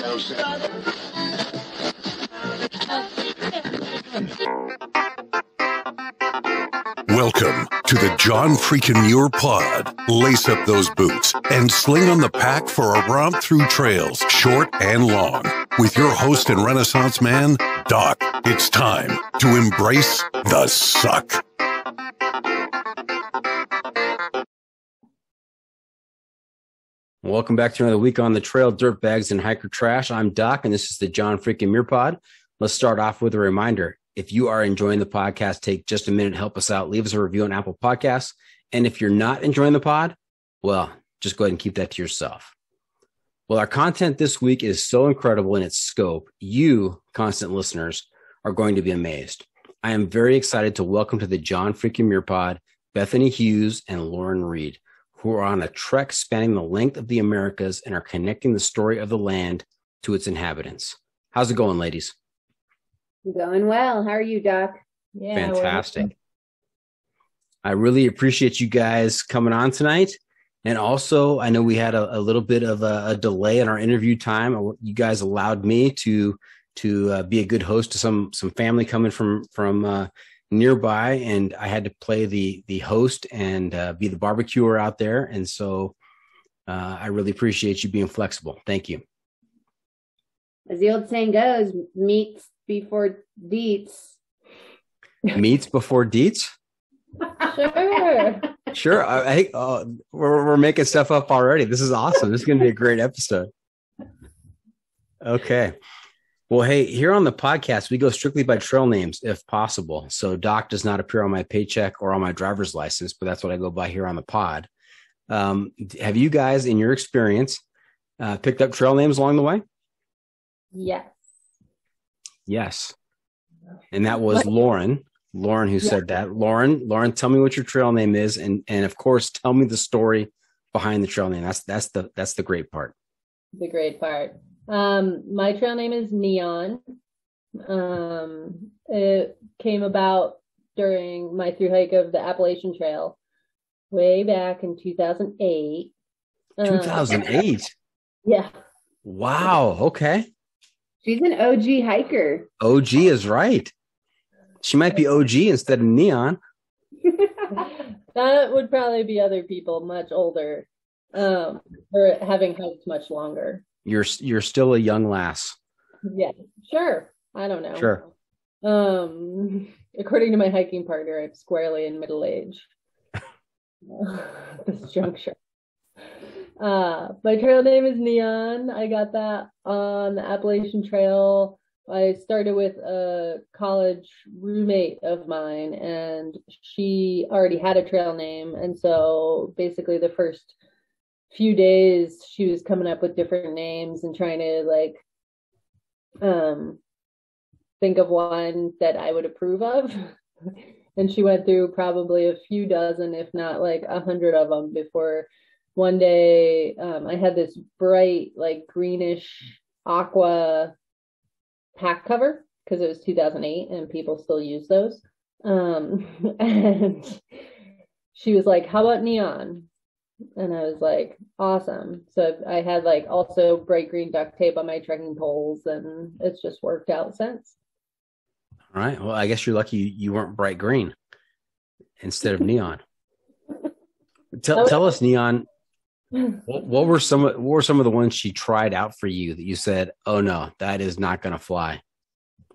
Welcome to the John Freakin' Muir Pod. Lace up those boots and sling on the pack for a romp through trails, short and long. With your host and Renaissance man, Doc. It's time to embrace the suck. Welcome back to another week on the trail, dirtbags and hiker trash. I'm Doc, and this is the John Freakin' Muir Pod. Let's start off with a reminder. If you are enjoying the podcast, take just a minute, help us out, leave us a review on Apple Podcasts. And if you're not enjoying the pod, well, just go ahead and keep that to yourself. Well, our content this week is so incredible in its scope, you, constant listeners, are going to be amazed. I am very excited to welcome to the John Freakin' Muir Pod, Bethany Hughes and Lauren Reed, who are on a trek spanning the length of the Americas and are connecting the story of the land to its inhabitants. How's it going, ladies? Going well. How are you, Doc? Yeah, fantastic. I really appreciate you guys coming on tonight. And also, I know we had a little bit of a delay in our interview time. You guys allowed me to be a good host to some family coming from nearby, and I had to play the host and be the barbecuer out there. And so I really appreciate you being flexible. Thank you. As the old saying goes, meats before deets. Meats before deets? Sure. Sure. I think we're making stuff up already. This is awesome. This is going to be a great episode. Okay. Well, hey, here on the podcast, we go strictly by trail names if possible. So Doc does not appear on my paycheck or on my driver's license, but that's what I go by here on the pod. Have you guys, in your experience, picked up trail names along the way? Yes. Yes. And that was Lauren who said that. Lauren, tell me what your trail name is. And of course, tell me the story behind the trail name. That's the great part. The great part. My trail name is Neon. It came about during my thru hike of the Appalachian Trail way back in 2008. 2008? Yeah. Wow. Okay. She's an OG hiker. OG is right. She might be OG instead of Neon. That would probably be other people much older, or having hiked much longer. You're still a young lass. Yeah, sure. I don't know. Sure. According to my hiking partner, I'm squarely in middle age. This juncture. My trail name is Neon. I got that on the Appalachian Trail. I started with a college roommate of mine, and she already had a trail name. And so basically the first few days she was coming up with different names and trying to think of one that I would approve of. And she went through probably a few dozen, if not 100 of them before one day I had this bright greenish aqua pack cover because it was 2008 and people still use those. And she was like, how about Neon? And I was like, awesome. So I had also bright green duct tape on my trekking poles, and it's just worked out since. All right. Well, I guess you're lucky you weren't bright green instead of neon. Tell us, Neon, what were some of the ones she tried out for you that you said, oh no, that is not going to fly?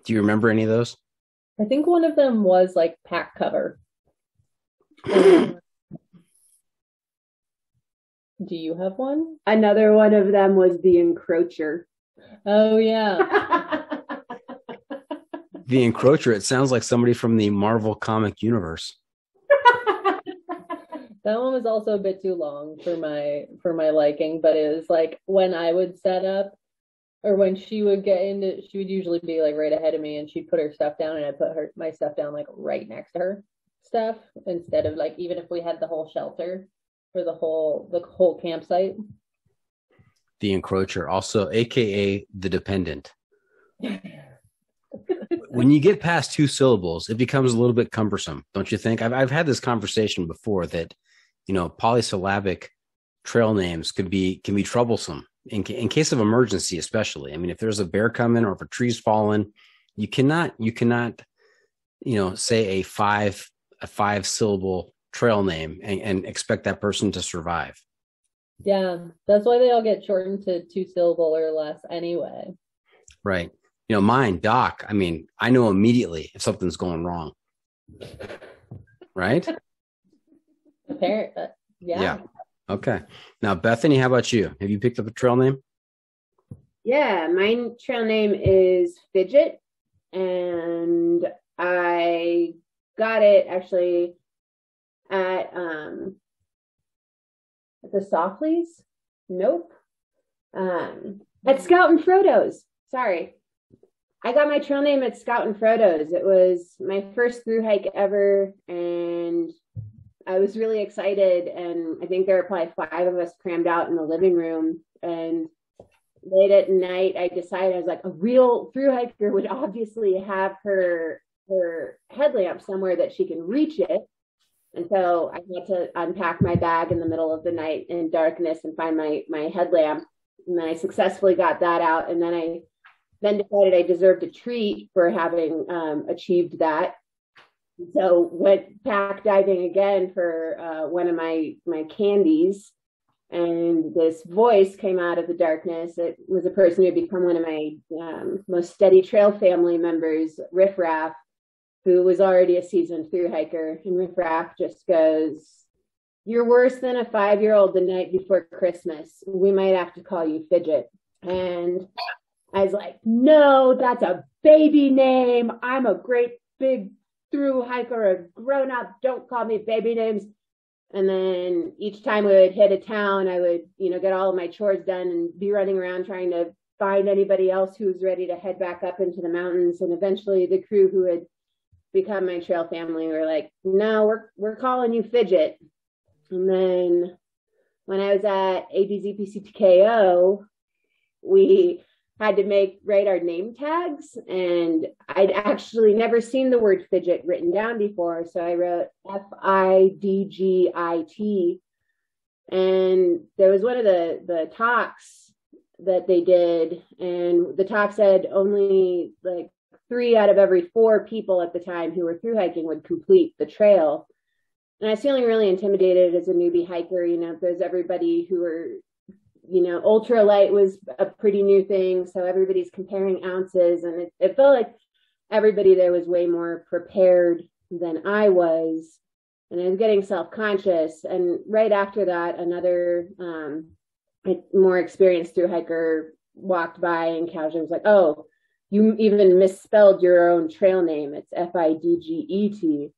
Do you remember any of those? I think one of them was pack cover. Do you have one? Another one of them was the Encroacher. Oh, yeah. The Encroacher. It sounds like somebody from the Marvel comic universe. That one was also a bit too long for my liking, but it was when I would set up, or when she would get into, she would usually be right ahead of me, and she'd put her stuff down, and I'd put my stuff down right next to her stuff, instead of even if we had the whole shelter for the whole campsite. The Encroacher, also AKA the Dependent. When you get past two syllables, it becomes a little bit cumbersome, don't you think? I've had this conversation before that, polysyllabic trail names can be troublesome. in case of emergency, especially. I mean, if there's a bear coming or if a tree's fallen, you cannot, say a five syllable trail name and expect that person to survive. Yeah, that's why they all get shortened to 2-syllable or less anyway. Right. Mine, Doc, I mean, I know immediately if something's going wrong. Right? Apparently, yeah. Okay. Now, Bethany, how about you? Have you picked up a trail name? Yeah, my trail name is Fidgit, and I got it actually at the Sofleys. Nope. At Scout and Frodo's. Sorry. I got my trail name at Scout and Frodo's. It was my first through hike ever, and I was really excited. And I think there were probably 5 of us crammed out in the living room. And late at night, I decided, I was like, a real through hiker would obviously have her headlamp somewhere that she can reach it. And so I had to unpack my bag in the middle of the night in darkness and find my headlamp. And then I successfully got that out. And then I decided I deserved a treat for having achieved that. So went pack diving again for one of my candies. And this voice came out of the darkness. It was a person who had become one of my most steady trail family members, Riff Raff, who was already a seasoned through hiker. And Riff Raff just goes, "You're worse than a 5-year-old the night before Christmas. We might have to call you Fidgit." And I was like, "No, that's a baby name. I'm a great big through hiker, a grown up. Don't call me baby names." And then each time we would hit a town, I would, get all of my chores done and be running around trying to find anybody else who was ready to head back up into the mountains. And eventually the crew who had become my trail family were like, "No, we're calling you Fidgit." And then when I was at ABZPCTKO, we had to write our name tags, and I'd actually never seen the word fidget written down before. So I wrote FIDGIT. And there was one of the talks that they did, and the talk said only like 3 out of every 4 people at the time who were through hiking would complete the trail. And I was feeling really intimidated as a newbie hiker. There's everybody who were, ultralight was a pretty new thing. So everybody's comparing ounces, and it felt like everybody there was way more prepared than I was. And I was getting self-conscious. And right after that, another more experienced through hiker walked by and casually was like, "Oh, you even misspelled your own trail name. It's FIDGET."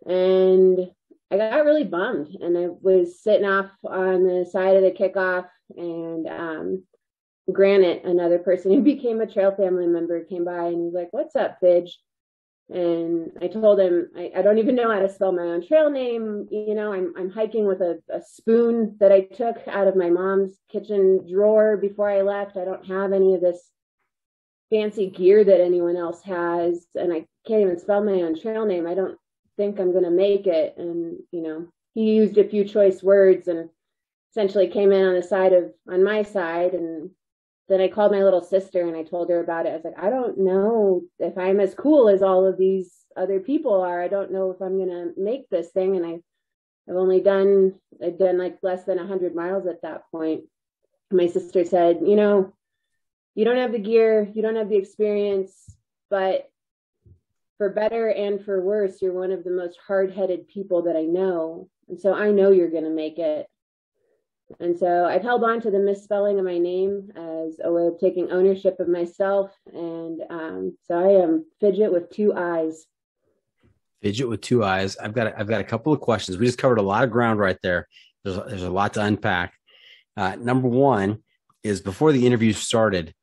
And I got really bummed, and I was sitting off on the side of the kickoff, and Granite, another person who became a trail family member, came by and was like, "What's up, Fidge?" And I told him, I don't even know how to spell my own trail name. I'm hiking with a spoon that I took out of my mom's kitchen drawer before I left. I don't have any of this fancy gear that anyone else has, and I can't even spell my own trail name. I don't think I'm going to make it. And, he used a few choice words and essentially came in on my side. And then I called my little sister and I told her about it. I was like, "I don't know if I'm as cool as all of these other people are. I don't know if I'm going to make this thing." And I've done like less than 100 miles at that point. My sister said, "You don't have the gear, you don't have the experience, but for better and for worse, you're one of the most hard-headed people that I know. And so I know you're going to make it." And so I've held on to the misspelling of my name as a way of taking ownership of myself. And so I am Fidget with 2 eyes. Fidget with 2 eyes. I've got a couple of questions. We just covered a lot of ground right there. There's a lot to unpack. Number one is, before the interview started,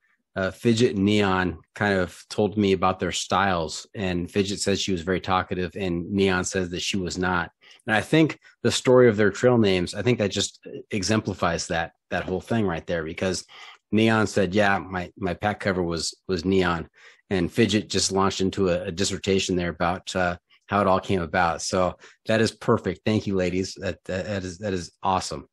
Fidget and Neon kind of told me about their styles, and Fidget says she was very talkative and Neon says that she was not. And I think the story of their trail names, I think that just exemplifies that whole thing right there, because Neon said, "Yeah, my pack cover was Neon," and Fidget just launched into a dissertation there about how it all came about. So that is perfect. Thank you, ladies. That is awesome.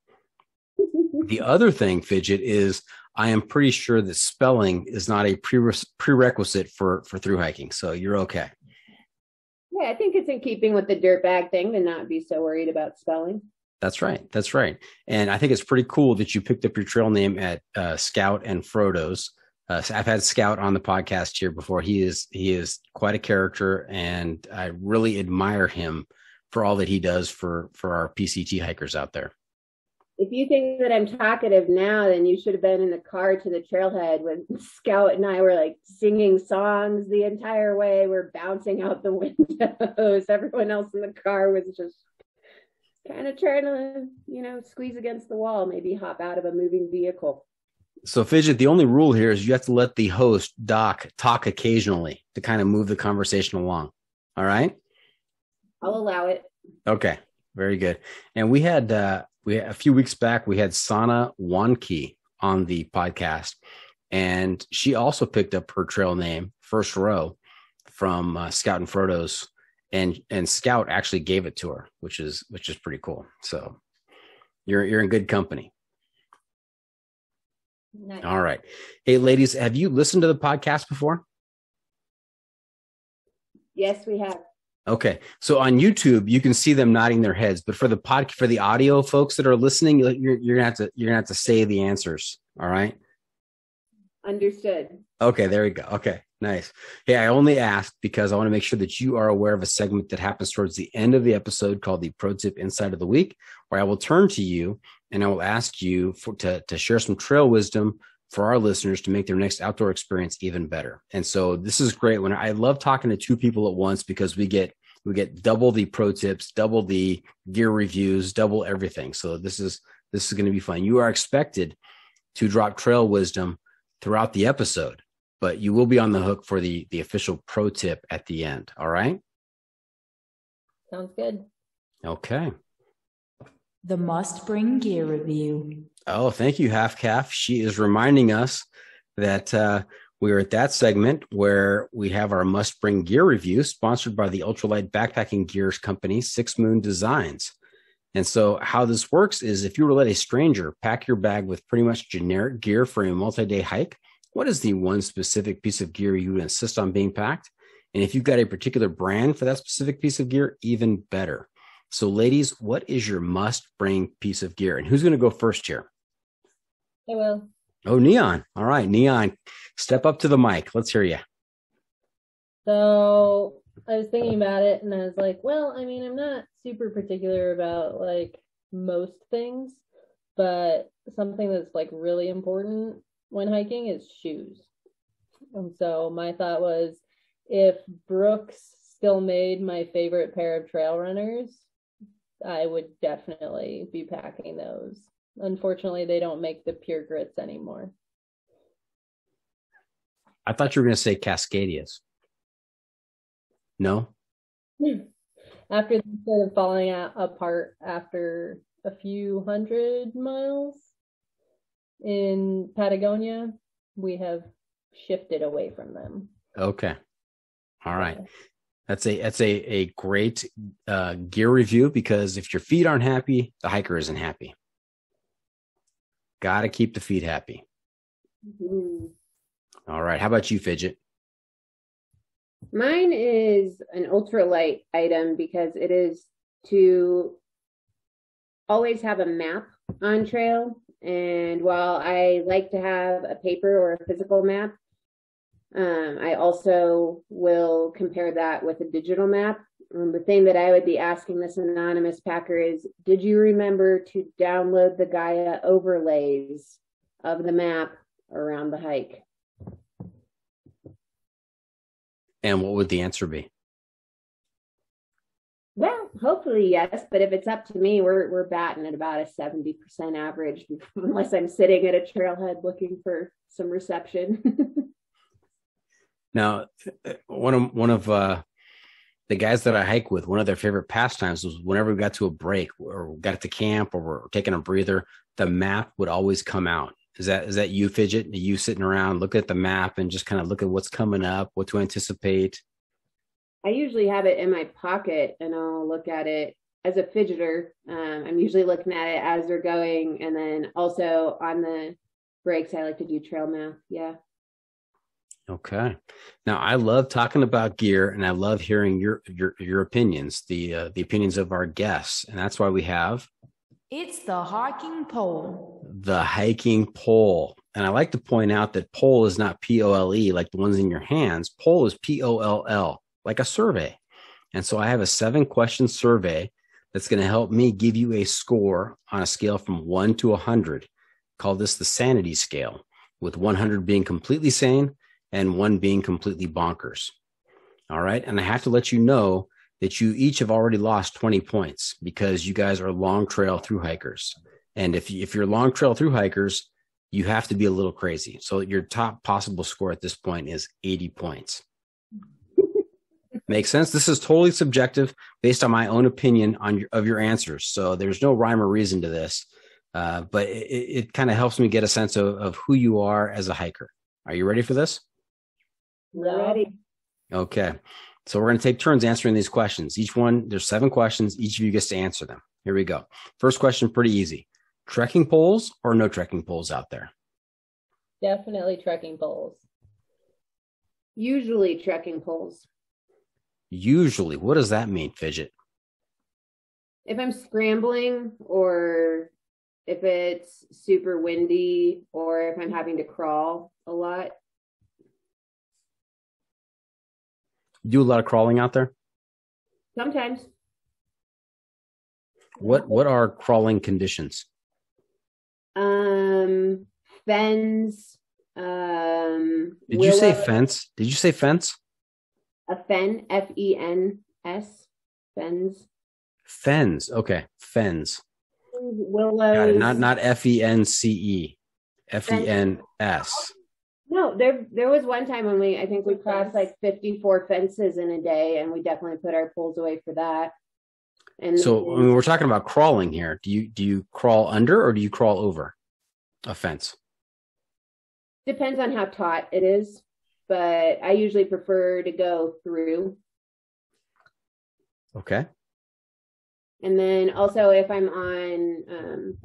The other thing, Fidgit, is I am pretty sure that spelling is not a prerequisite for through hiking. So you're okay. Yeah, I think it's in keeping with the dirtbag thing to not be so worried about spelling. That's right. That's right. And I think it's pretty cool that you picked up your trail name at Scout and Frodo's. I've had Scout on the podcast here before. He is quite a character, and I really admire him for all that he does for our PCT hikers out there. If you think that I'm talkative now, then you should have been in the car to the trailhead when Scout and I were like singing songs the entire way. We're bouncing out the windows. Everyone else in the car was just kind of trying to, squeeze against the wall, maybe hop out of a moving vehicle. So, Fidgit, the only rule here is you have to let the host, Doc, talk occasionally to kind of move the conversation along. All right? I'll allow it. Okay. Very good. And we had a few weeks back, we had Sana Wanki on the podcast, and she also picked up her trail name, First Row, from Scout and Frodo's, and Scout actually gave it to her, which is pretty cool. So you're in good company. Nice. All right. Hey, ladies, have you listened to the podcast before? Yes, we have. Okay. So on YouTube, you can see them nodding their heads, but for the audio folks that are listening, you're gonna have to say the answers. All right. Understood. Okay. There we go. Okay. Nice. Hey, I only asked because I want to make sure that you are aware of a segment that happens towards the end of the episode called the Pro Tip Insight of the Week, where I will turn to you and I will ask you to share some trail wisdom for our listeners to make their next outdoor experience even better. And so this is great. When I love talking to two people at once, because we get double the pro tips, double the gear reviews, double everything. So this is going to be fun. You are expected to drop trail wisdom throughout the episode, but you will be on the hook for the official pro tip at the end. All right. Sounds good. Okay. The must bring gear review. Oh, thank you, Half Calf. She is reminding us that we're at that segment where we have our must bring gear review, sponsored by the ultralight backpacking gears company, Six Moon Designs. And so how this works is if you were to let a stranger pack your bag with pretty much generic gear for a multi-day hike, what is the one specific piece of gear you would insist on being packed? And if you've got a particular brand for that specific piece of gear, even better. So ladies, what is your must bring piece of gear? And who's going to go first here? I will. Oh, Neon. All right, Neon, step up to the mic. Let's hear you. So I was thinking about it and I was like, well, I mean, I'm not super particular about like most things, but something that's like really important when hiking is shoes. And so my thought was, if Brooks still made my favorite pair of trail runners, I would definitely be packing those. Unfortunately, they don't make the Pure Grits anymore. I thought you were going to say Cascadias. No? After they started falling apart after a few 100 miles in Patagonia, we have shifted away from them. Okay. All right. That's a great gear review, because if your feet aren't happy, the hiker isn't happy. Got to keep the feet happy. Mm-hmm. All right. How about you, Fidgit? Mine is an ultralight item because it is to always have a map on trail. And while I like to have a paper or a physical map, I also will compare that with a digital map. The thing that I would be asking this anonymous packer is, did you remember to download the Gaia overlays of the map around the hike? And what would the answer be? Well, hopefully yes, but if it's up to me, we're batting at about a 70% average, unless I'm sitting at a trailhead looking for some reception. Now, one of the guys that I hike with, one of their favorite pastimes was whenever we got to a break or got to camp or we're taking a breather, the map would always come out. Is that you, Fidgit? Are you sitting around, look at the map and just kind of look at what's coming up, what to anticipate? I usually have it in my pocket and I'll look at it as a fidgeter, I'm usually looking at it as they're going, and then also on the breaks, I like to do trail math. Yeah. Okay. Now, I love talking about gear, and I love hearing your opinions, the opinions of our guests, and that's why we have It's the hiking pole. the hiking pole. And I like to point out that pole is not POLE like the ones in your hands. Pole is POLL, like a survey. And so I have a 7-question survey that's going to help me give you a score on a scale from 1 to 100. Call this the sanity scale, with 100 being completely sane and 1 being completely bonkers. All right. And I have to let you know that you each have already lost 20 points because you guys are long trail through hikers. And if you're long trail through hikers, you have to be a little crazy. So your top possible score at this point is 80 points. Makes sense? This is totally subjective based on my own opinion of your answers. So there's no rhyme or reason to this, but it kind of helps me get a sense of who you are as a hiker. Are you ready for this? We're ready. Okay. So we're going to take turns answering these questions. There's 7 questions. Each of you gets to answer them. Here we go. First question, pretty easy. Trekking poles or no trekking poles out there? Definitely trekking poles. Usually trekking poles. Usually. What does that mean, Fidgit? If I'm scrambling, or if it's super windy, or if I'm having to crawl a lot. Do a lot of crawling out there? Sometimes. What are crawling conditions? Fens. Did you say fence? Did you say fence? A fen, F-E-N-S, fens. Fens. Okay. Fens. Willows. Got it. Not F-E-N-C-E. F-E-N-S. No, there was one time when I think we crossed like 54 fences in a day, and we definitely put our poles away for that. And so I mean, we're talking about crawling here. Do you crawl under or do you crawl over a fence? Depends on how taut it is, but I usually prefer to go through. Okay. And then also if I'm on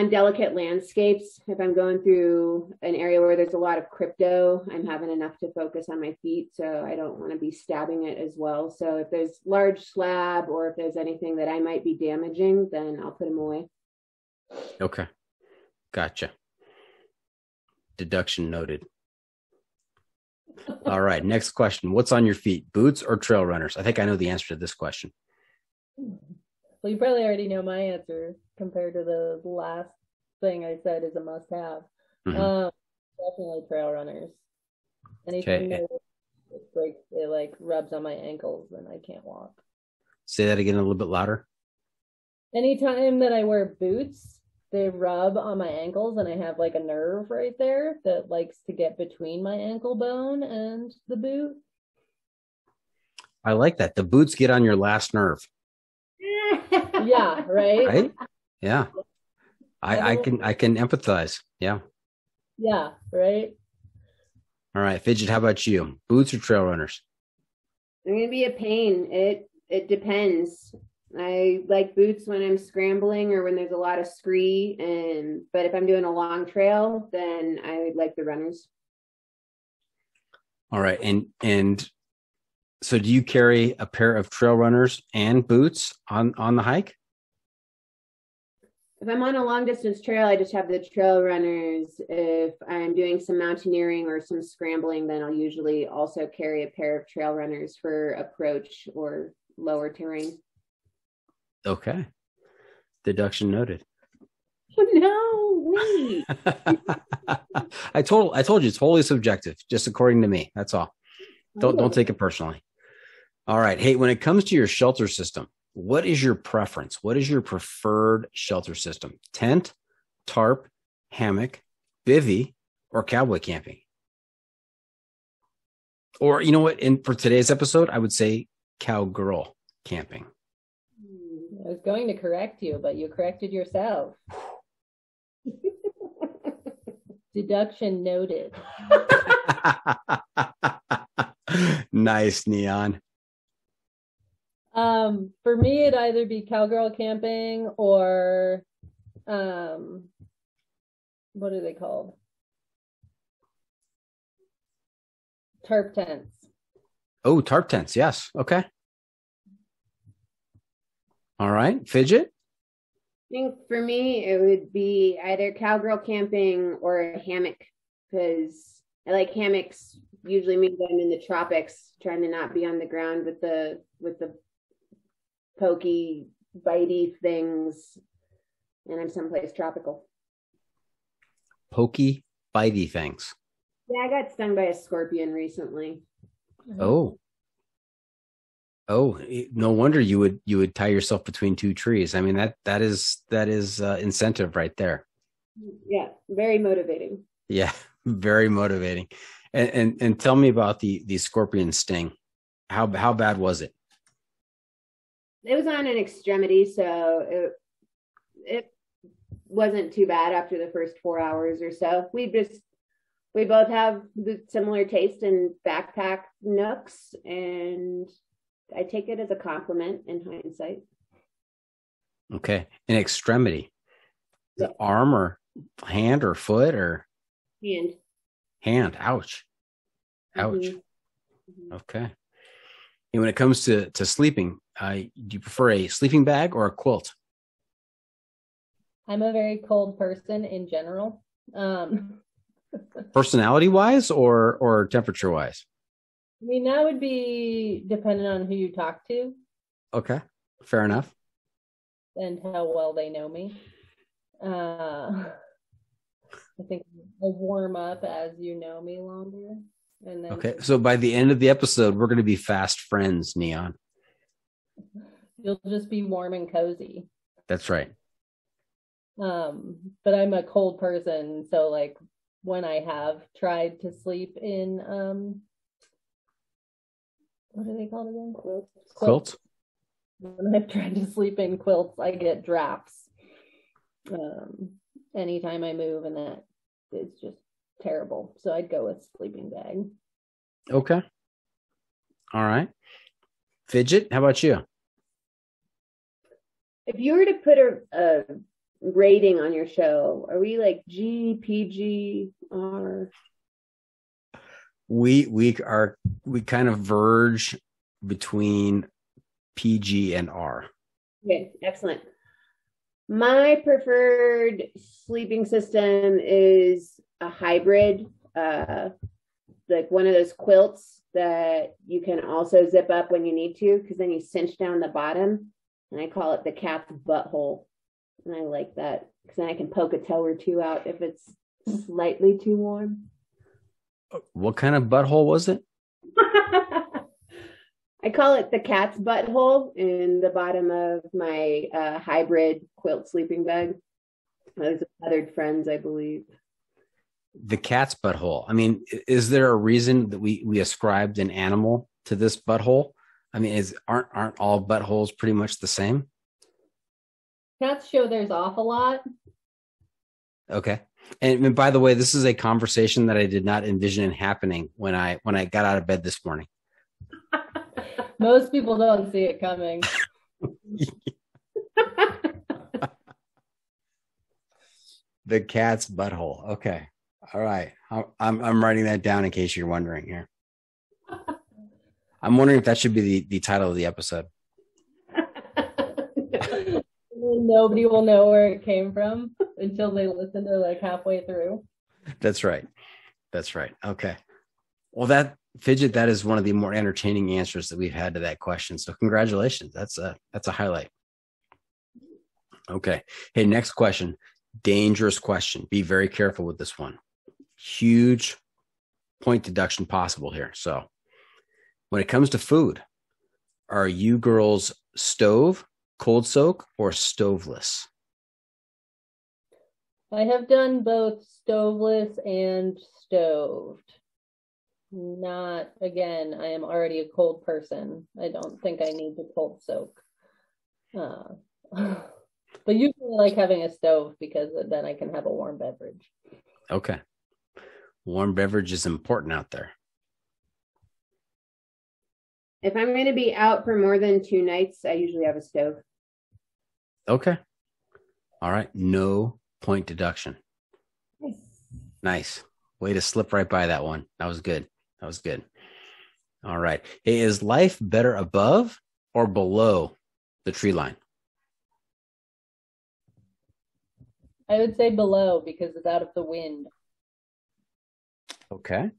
delicate landscapes, if I'm going through an area where there's a lot of crypto, I'm having enough to focus on my feet, so I don't want to be stabbing it as well. So if there's large slab or if there's anything that I might be damaging, then I'll put them away. Okay. Gotcha. Deduction noted. All right. Next question. What's on your feet? Boots or trail runners? I think I know the answer to this question. Well, you probably already know my answer compared to the last thing I said is a must-have. Mm-hmm. Definitely trail runners. Anything that it like rubs on my ankles and I can't walk. Say that again a little bit louder. Anytime that I wear boots, they rub on my ankles and I have like a nerve right there that likes to get between my ankle bone and the boot. I like that. The boots get on your last nerve. Yeah, right? Right? Yeah. I can empathize. Yeah. Yeah, right? All right. Fidgit, how about you? Boots or trail runners? I'm going to be a pain. It depends. I like boots when I'm scrambling or when there's a lot of scree, but if I'm doing a long trail, then I like the runners. All right. And so do you carry a pair of trail runners and boots on the hike? If I'm on a long distance trail, I just have the trail runners. If I'm doing some mountaineering or some scrambling, then I'll usually also carry a pair of trail runners for approach or lower terrain. Okay. Deduction noted. No, wait. I told you it's wholly subjective, just according to me. That's all. Don't take it personally. All right. Hey, when it comes to your shelter system, what is your preference? What is your preferred shelter system? Tent, tarp, hammock, bivvy, or cowboy camping? Or you know what? For today's episode, I would say cowgirl camping. I was going to correct you, but you corrected yourself. Deduction noted. Nice, Neon. For me, it'd either be cowgirl camping or what are they called? Tarp tents. Oh, tarp tents. Yes. Okay. All right. Fidget. I think for me, it would be either cowgirl camping or a hammock, because I like hammocks. Usually, maybe I'm in the tropics, trying to not be on the ground with the pokey, bitey things, and I'm someplace tropical. Pokey, bitey things. Yeah, I got stung by a scorpion recently. Oh. Oh, no wonder you would tie yourself between two trees. I mean, that is incentive right there. Yeah, very motivating. Yeah, very motivating. And tell me about the scorpion sting. How bad was it? It was on an extremity, so it wasn't too bad after the first 4 hours or so. We both have the similar taste in backpack nooks, and I take it as a compliment in hindsight. Okay. An extremity. The arm or hand or foot or hand. Ouch. Ouch. Mm-hmm. Okay. And when it comes to sleeping, do you prefer a sleeping bag or a quilt? I'm a very cold person in general. Personality wise or temperature wise? I mean, that would be dependent on who you talk to. Okay. Fair enough. And how well they know me. I think I'll warm up as you know me longer. And then okay. So by the end of the episode, we're going to be fast friends, Neon. You'll just be warm and cozy. That's right. But I'm a cold person, so like when I have tried to sleep in what are they called again? Quilts. When I've tried to sleep in quilts, I get drafts. Anytime I move, and that is just terrible. So I'd go with sleeping bag. Okay. All right. Fidget, how about you? If you were to put a rating on your show, are we like G, PG, R? We kind of verge between PG and R. Okay, excellent. My preferred sleeping system is a hybrid, like one of those quilts that you can also zip up when you need to, because then you cinch down the bottom, and I call it the cat's butthole. And I like that because then I can poke a toe or two out if it's slightly too warm. What kind of butthole was it? I call it the cat's butthole in the bottom of my hybrid quilt sleeping bag. Those are feathered friends, I believe. The cat's butthole. I mean, is there a reason that we ascribed an animal to this butthole? I mean, aren't all buttholes pretty much the same? Cats show theirs off a lot. Okay. And by the way, this is a conversation that I did not envision happening when I got out of bed this morning. Most people don't see it coming. The cat's butthole. Okay. All right. I'm writing that down in case you're wondering here. I'm wondering if that should be the title of the episode. Nobody will know where it came from until they listen to like halfway through. That's right. Okay. Well, Fidget, that is one of the more entertaining answers that we've had to that question. So congratulations. That's a highlight. Okay. Hey, next question. Dangerous question. Be very careful with this one. Huge point deduction possible here. So when it comes to food, are you girls stove, cold soak, or stoveless? I have done both stoveless and stoved. Not, again, I am already a cold person. I don't think I need to cold soak. But usually I like having a stove because then I can have a warm beverage. Okay. Warm beverage is important out there. If I'm going to be out for more than 2 nights, I usually have a stove. Okay. All right. No point deduction. Nice. Way to slip right by that one. That was good. That was good. All right. Hey, is life better above or below the tree line? I would say below because it's out of the wind. Okay.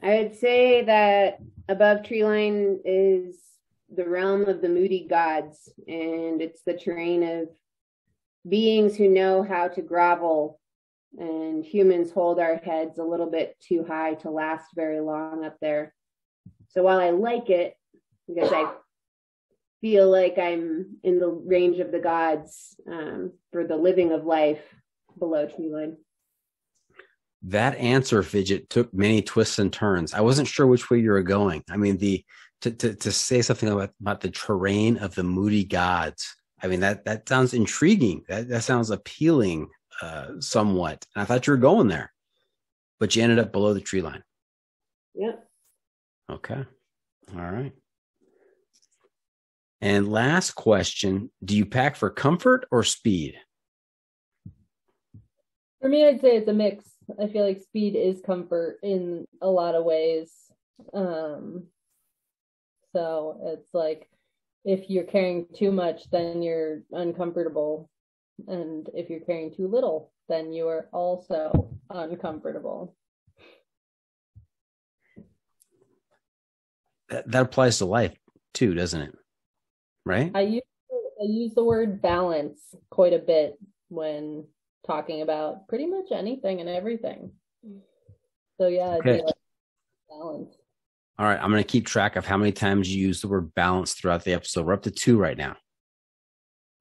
I would say that above tree line is the realm of the moody gods, and it's the terrain of beings who know how to grovel, and humans hold our heads a little bit too high to last very long up there. So while I like it, because I feel like I'm in the range of the gods for the living of life below tree line. That answer, Fidgit, took many twists and turns. I wasn't sure which way you were going. I mean, to say something about the terrain of the moody gods. I mean, that sounds intriguing. That sounds appealing somewhat. And I thought you were going there, but you ended up below the tree line. Yep. Okay. All right. And last question, do you pack for comfort or speed? For me, I'd say it's a mix. I feel like speed is comfort in a lot of ways. So it's like if you're carrying too much, then you're uncomfortable. And if you're carrying too little, then you are also uncomfortable. That applies to life too, doesn't it? Right? I use the word balance quite a bit when talking about pretty much anything and everything. So yeah, okay. like balance. All right, I'm going to keep track of how many times you use the word balance throughout the episode. We're up to 2 right now.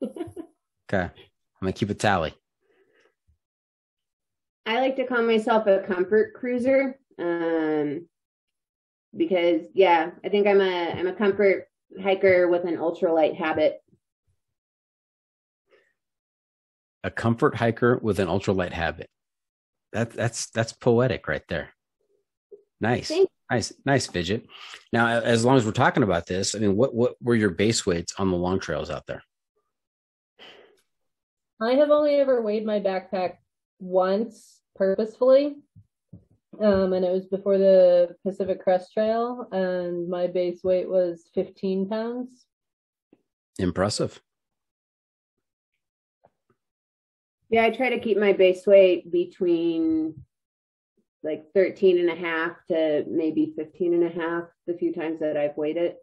Okay, I'm going to keep a tally. I like to call myself a comfort cruiser because, yeah, I think I'm a comfort hiker with an ultralight habit. A comfort hiker with an ultralight habit. That's poetic right there. Nice. Nice, Fidgit. Now, as long as we're talking about this, I mean, what were your base weights on the long trails out there? I have only ever weighed my backpack once purposefully. And it was before the Pacific Crest Trail, and my base weight was 15 pounds. Impressive. Yeah, I try to keep my base weight between like 13 and a half to maybe 15 and a half the few times that I've weighed it.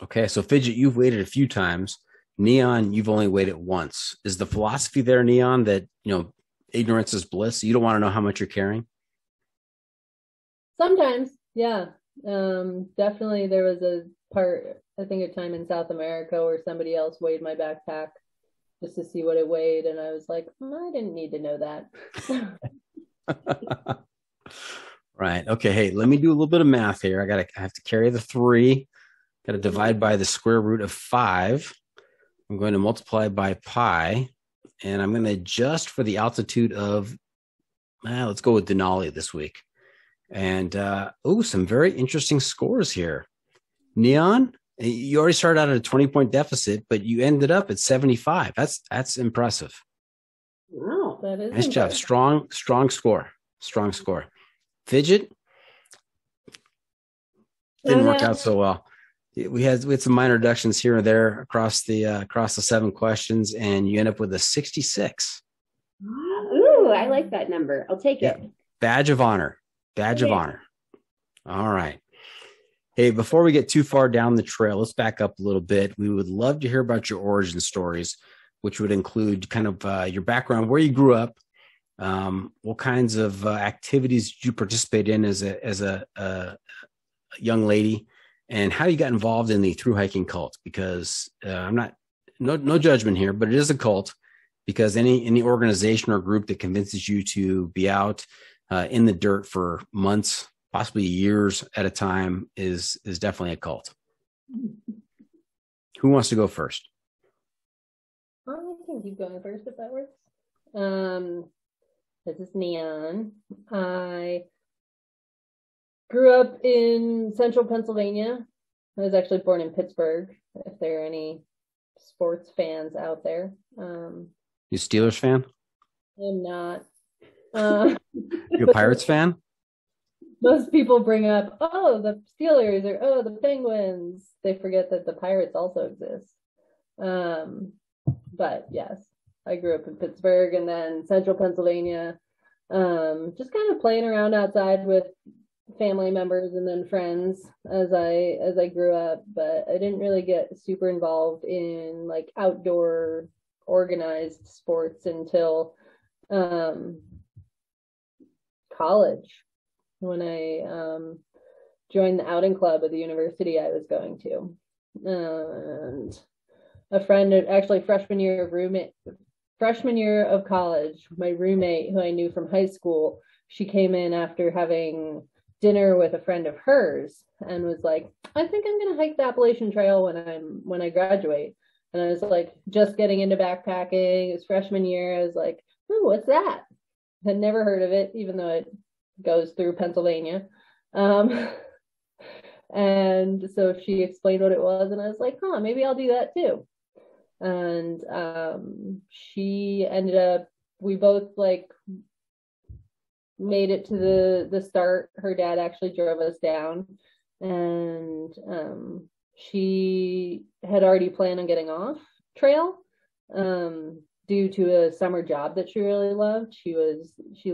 Okay, so Fidgit, you've weighed it a few times. Neon, you've only weighed it once. Is the philosophy there, Neon, that, ignorance is bliss? You don't want to know how much you're carrying? Sometimes, yeah. Definitely there was a time in South America where somebody else weighed my backpack just to see what it weighed, and I was like, I didn't need to know that. Right. Okay. Hey, let me do a little bit of math here. I have to carry the 3. Got to divide by the square root of 5. I'm going to multiply by pi, and I'm going to adjust for the altitude of, let's go with Denali this week. And, some very interesting scores here. Neon, you already started out at a 20-point deficit, but you ended up at 75. That's impressive. Wow. That is nice job. Strong score. Fidgit, didn't work out so well. We had some minor reductions here and there across the 7 questions, and you end up with a 66. Ooh, I like that number. I'll take it. Badge of honor. All right. Hey, before we get too far down the trail, let's back up a little bit. We would love to hear about your origin stories, which would include kind of your background, where you grew up, what kinds of activities did you participate in as a young lady, and how you got involved in the thru hiking cult. Because I'm not no judgment here, but it is a cult, because any organization or group that convinces you to be out in the dirt for months, possibly years at a time, is definitely a cult. Who wants to go first? I can keep going first if that works. This is Neon. I Grew up in central Pennsylvania. I was actually born in Pittsburgh, if there are any sports fans out there. You Steelers fan? I'm not. You a Pirates fan? Most people bring up, oh, the Steelers or oh, the Penguins. They forget that the Pirates also exist. But yes, I grew up in Pittsburgh and then central Pennsylvania. Just kind of playing around outside with family members and then friends as I grew up, but I didn't really get super involved in like outdoor organized sports until college, when I joined the outing club at the university I was going to. And a friend, actually freshman year of college, my roommate who I knew from high school, she came in after having dinner with a friend of hers and was like, I think I'm going to hike the Appalachian Trail when I graduate. And I was like, just getting into backpacking. It was freshman year. I was like, oh, what's that? Had never heard of it, even though it goes through Pennsylvania. And so she explained what it was, and I was like, huh, maybe I'll do that too. And she ended up, we both like made it to the start. Her dad actually drove us down, and she had already planned on getting off trail due to a summer job that she really loved. She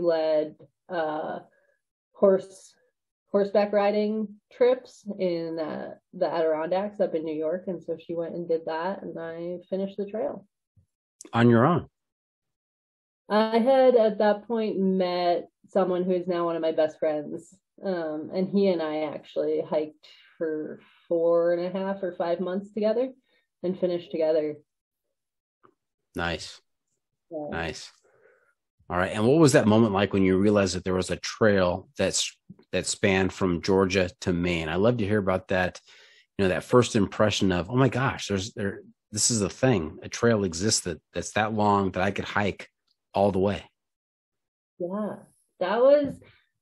led horseback riding trips in the Adirondacks up in New York, and so she went and did that, and I finished the trail on your own. I had at that point met someone who is now one of my best friends, and he and I actually hiked for 4.5 or 5 months together and finished together. Nice. Yeah. Nice. All right. And what was that moment like when you realized that there was a trail that spanned from Georgia to Maine? I love to hear about that. You know, that first impression of, oh my gosh, this is a thing. A trail exists that's that long that I could hike all the way. Yeah, that was,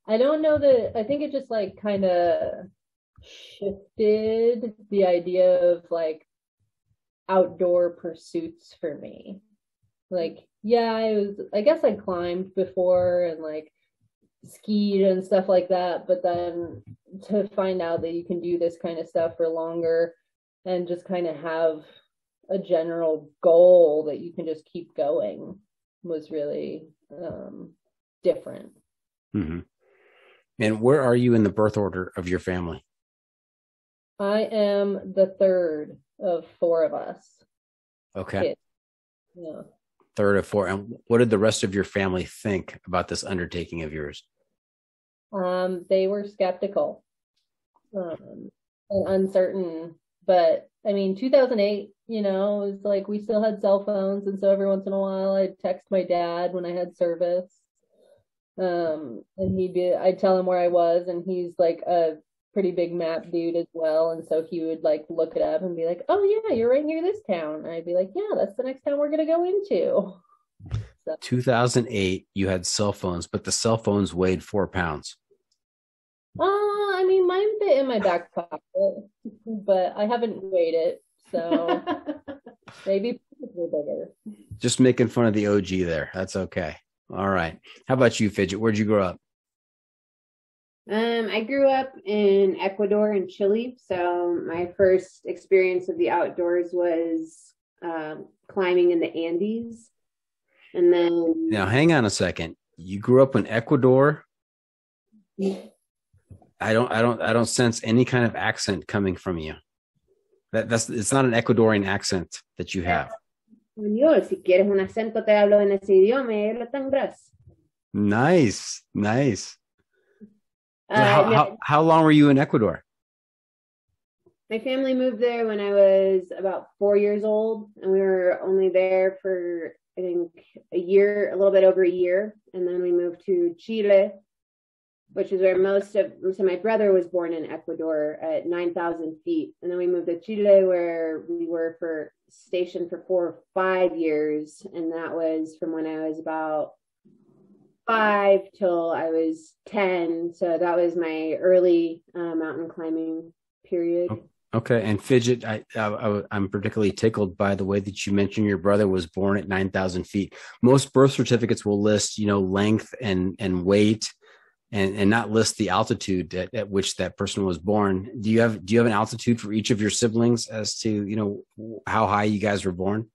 I don't know that, I think it just like kind of shifted the idea of like outdoor pursuits for me. Like, yeah, I guess I climbed before and like skied and stuff like that, but then to find out that you can do this kind of stuff for longer and just kind of have a general goal that you can just keep going was really different. Mm-hmm. And where are you in the birth order of your family? I am the third of 4 of us. Okay. Kids. Yeah. Third of 4. And what did the rest of your family think about this undertaking of yours? They were skeptical and uncertain, but I mean, 2008, you know, it was like we still had cell phones, and so every once in a while I'd text my dad when I had service, and I'd tell him where I was, and he's like a pretty big map dude as well, and so he would like look it up and be like, oh yeah, you're right near this town, and I'd be like, yeah, that's the next town we're gonna go into. So. 2008, you had cell phones, but the cell phones weighed 4 pounds. I mean, mine fit in my back pocket, but I haven't weighed it, so maybe we're bigger. Just making fun of the OG there. That's okay. All right. How about you, Fidgit? Where'd you grow up? I grew up in Ecuador and Chile. So my first experience of the outdoors was climbing in the Andes. And then now hang on a second. You grew up in Ecuador? I don't sense any kind of accent coming from you. It's not an Ecuadorian accent that you have. Si quieres un acento, te hablo en ese idioma y lo tendrás. Nice. How long were you in Ecuador? My family moved there when I was about 4 years old, and we were only there for, I think, a little bit over a year. And then we moved to Chile, which is where so my brother was born in Ecuador at 9,000 feet. And then we moved to Chile, where we were stationed for 4 or 5 years. And that was from when I was about 5 till I was 10. So that was my early mountain climbing period. Okay. And Fidgit, I'm particularly tickled by the way that you mentioned your brother was born at 9,000 feet. Most birth certificates will list, length and weight and not list the altitude at which that person was born. Do you have an altitude for each of your siblings as to, how high you guys were born?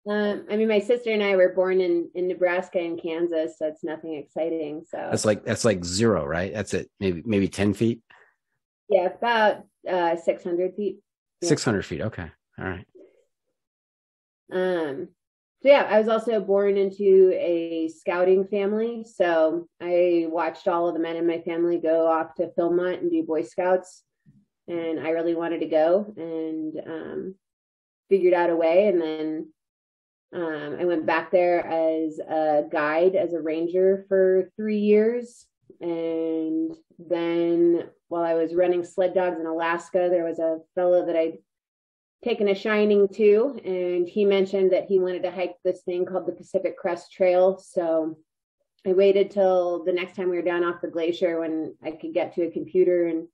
My sister and I were born in Nebraska and Kansas, so it's nothing exciting. So that's like 0, right? That's it. Maybe 10 feet. Yeah, about 600 feet. Yeah. 600 feet. Okay. All right. So yeah, I was also born into a scouting family. So I watched all of the men in my family go off to Philmont and do Boy Scouts. And I really wanted to go and figured out a way. And then I went back there as a guide, as a ranger for 3 years. And then while I was running sled dogs in Alaska, there was a fellow that I'd taken a shining to, and he mentioned that he wanted to hike this thing called the Pacific Crest Trail. So I waited till the next time we were down off the glacier when I could get to a computer, and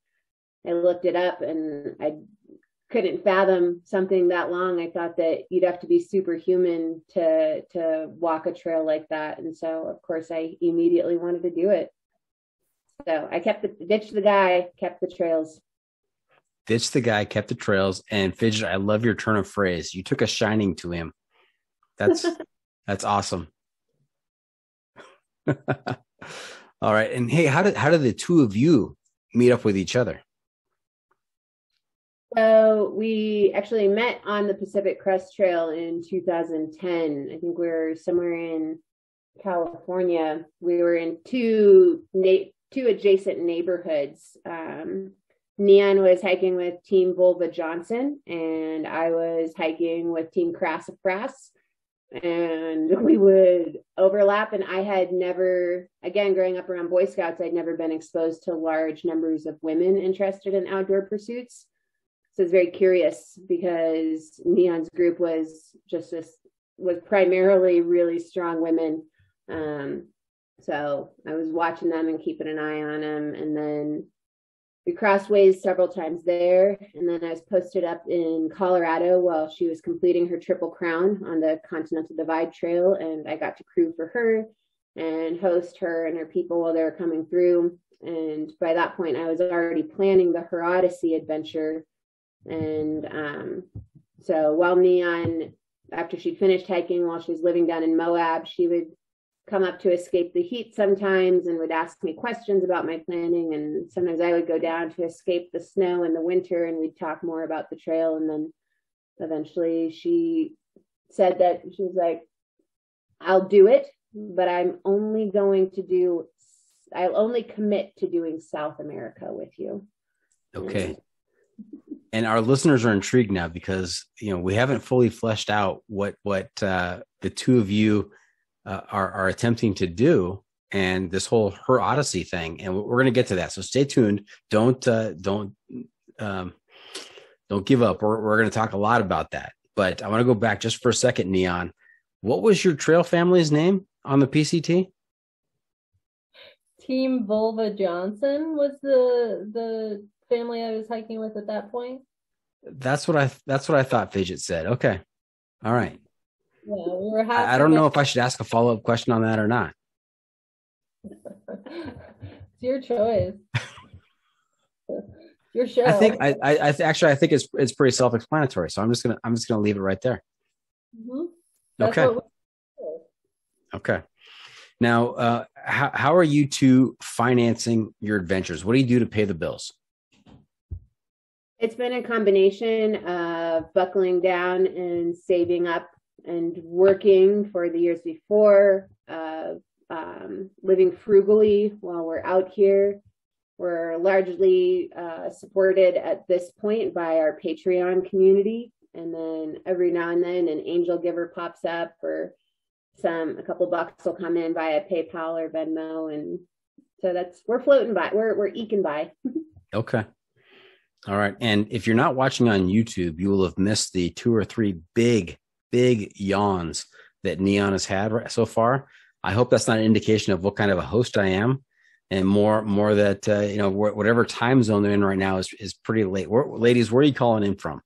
I looked it up, and I couldn't fathom something that long. I thought that you'd have to be superhuman to walk a trail like that. And so, of course, I immediately wanted to do it. So I ditched the guy, kept the trails. Ditched the guy, kept the trails. And Fidget, I love your turn of phrase. You took a shining to him. That's awesome. All right. And hey, how did the two of you meet up with each other? So we actually met on the Pacific Crest Trail in 2010. I think we were somewhere in California. We were in two adjacent neighborhoods. Neon was hiking with Team Vulva Johnson, and I was hiking with Team Crassifrass. And we would overlap. And I had never, again, growing up around Boy Scouts, I'd never been exposed to large numbers of women interested in outdoor pursuits. So I was very curious because Neon's group was primarily really strong women. So I was watching them and keeping an eye on them. And then we crossed ways several times there. And then I was posted up in Colorado while she was completing her Triple Crown on the Continental Divide Trail. And I got to crew for her and host her and her people while they were coming through. And by that point, I was already planning the Her Odyssey adventure. And so while Neon, after she'd finished hiking, while she was living down in Moab, she would come up to escape the heat sometimes and would ask me questions about my planning. And sometimes I would go down to escape the snow in the winter, and we'd talk more about the trail. And then eventually she said that she was like, I'll do it, but I'll only commit to doing South America with you. Okay. And our listeners are intrigued now because, we haven't fully fleshed out what the two of you are attempting to do, and this whole Her Odyssey thing. And we're going to get to that. So stay tuned. Don't give up. We're going to talk a lot about that. But I want to go back just for a second, Neon. What was your trail family's name on the PCT? Team Vulva Johnson was the family I was hiking with at that point. That's what I thought Fidget said. Okay. All right. Yeah, we were I don't know if I should ask a follow-up question on that or not. It's your choice. Your show. I think I think it's pretty self-explanatory. So I'm just gonna leave it right there. Mm-hmm. Okay. Okay. Now, how are you two financing your adventures? What do you do to pay the bills? It's been a combination of buckling down and saving up and working for the years before, living frugally while we're out here. We're largely supported at this point by our Patreon community. And then every now and then an angel giver pops up, or a couple bucks will come in via PayPal or Venmo. And so we're floating by, we're eking by. Okay. All right. And if you're not watching on YouTube, you will have missed the 2 or 3 big yawns that Neon has had so far. I hope that's not an indication of what kind of a host I am, and more that whatever time zone they're in right now is pretty late. Ladies, where are you calling in from?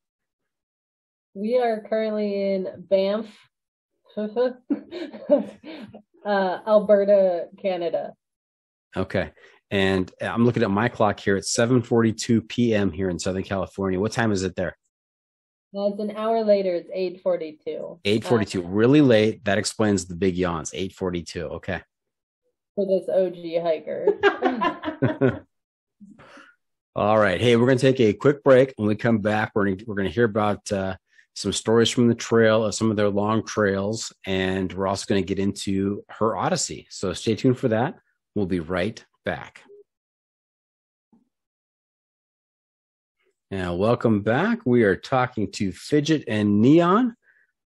We are currently in Banff, Alberta, Canada. Okay. And I'm looking at my clock here. It's 7:42 p.m. here in Southern California. What time is it there? It's an hour later. It's 8:42. 8:42. Really late. That explains the big yawns. 8:42. Okay. For this OG hiker. All right. Hey, we're going to take a quick break. When we come back, we're going to hear about some stories from the trail, of some of their long trails, and we're also going to get into Her Odyssey. So stay tuned for that. We'll be right back. Now, welcome back. We are talking to Fidgit and Neon.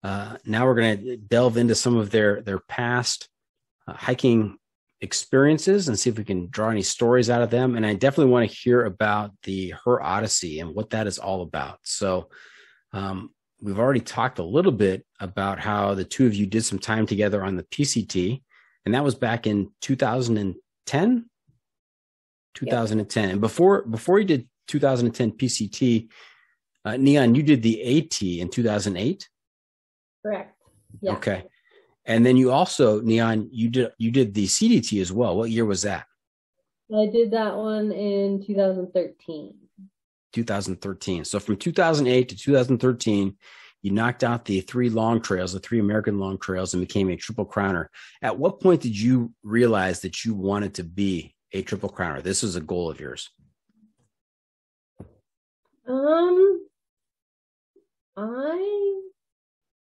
Now we're going to delve into some of their past hiking experiences and see if we can draw any stories out of them. And I definitely want to hear about the Her Odyssey and what that is all about. So we've already talked a little bit about how the two of you did some time together on the PCT, and that was back in 2010. 2010. Yep. And before you did 2010 PCT, Neon, you did the AT in 2008? Correct. Yeah. Okay. And then you also, Neon, you did the CDT as well. What year was that? I did that one in 2013. 2013. So from 2008 to 2013, you knocked out the three American long trails, and became a triple crowner. At what point did you realize that you wanted to be a triple crowner? This is a goal of yours. I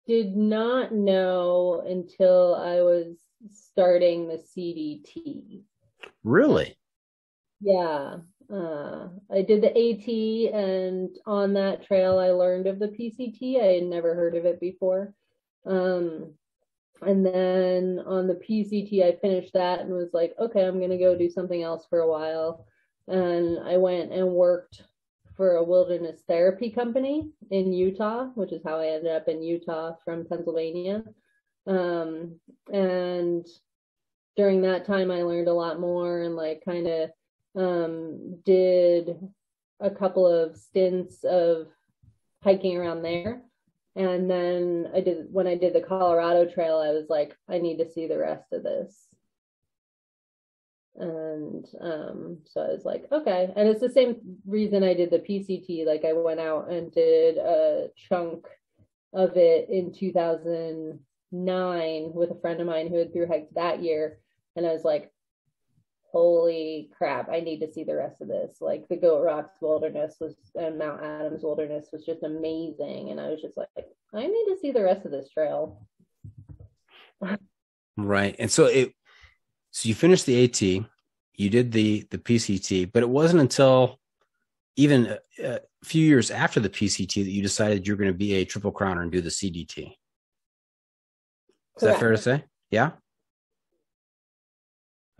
did not know until I was starting the CDT. Really? Yeah. I did the AT, and on that trail I learned of the PCT. I had never heard of it before. And then on the PCT I finished that and was like, okay, I'm going to go do something else for a while. And I went and worked for a wilderness therapy company in Utah, which is how I ended up in Utah from Pennsylvania. And during that time I learned a lot more, and like kind of did a couple of stints of hiking around there. And then when I did the Colorado Trail, I was like, I need to see the rest of this. And so I was like, okay. And it's the same reason I did the PCT. Like I went out and did a chunk of it in 2009 with a friend of mine who had thru hiked that year. And I was like, holy crap, I need to see the rest of this. Like the Goat Rocks Wilderness and Mount Adams Wilderness was just amazing. And I was just like, I need to see the rest of this trail. Right. And so you finished the AT, you did the PCT, but it wasn't until even a few years after the PCT that you decided you're going to be a triple crowner and do the CDT. Is Correct. That fair to say? Yeah.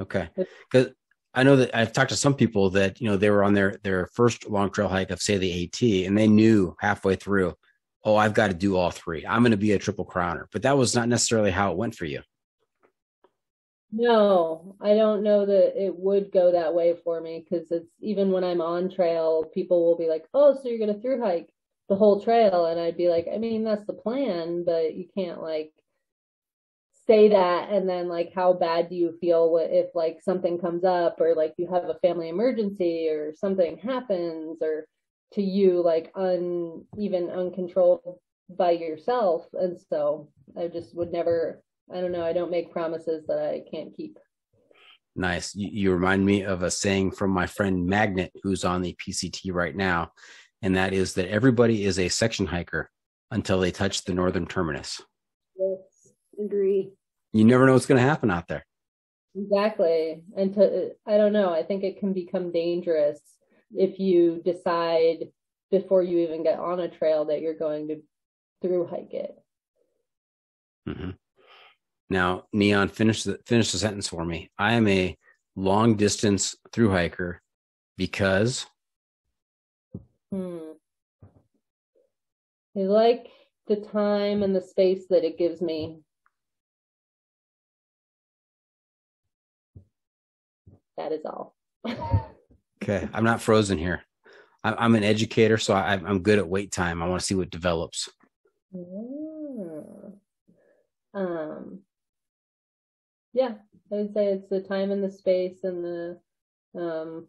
Okay. Because I know that I've talked to some people that, they were on their first long trail hike of, say, the AT, and they knew halfway through, oh, I've got to do all three. I'm going to be a triple crowner. But that was not necessarily how it went for you. No, I don't know that it would go that way for me, because it's even when I'm on trail, people will be like, oh, so you're going to thru hike the whole trail. And I'd be like, I mean, that's the plan, but you can't like say that. And then like, how bad do you feel if like something comes up, or like you have a family emergency or something happens, or to you like even uncontrolled by yourself. And so I just would never, I don't know, I don't make promises that I can't keep. Nice. You remind me of a saying from my friend Magnet, who's on the PCT right now, and that is that everybody is a section hiker until they touch the northern terminus. Yes, agree. You never know what's going to happen out there. Exactly. And I don't know, I think it can become dangerous if you decide before you even get on a trail that you're going to thru hike it. Mm-hmm. Now, Neon, finish the sentence for me. I am a long distance thru hiker because I like the time and the space that it gives me. That is all. Okay. I'm not frozen here. I'm an educator, so I'm good at wait time. I want to see what develops. Yeah, I would say it's the time and the space and the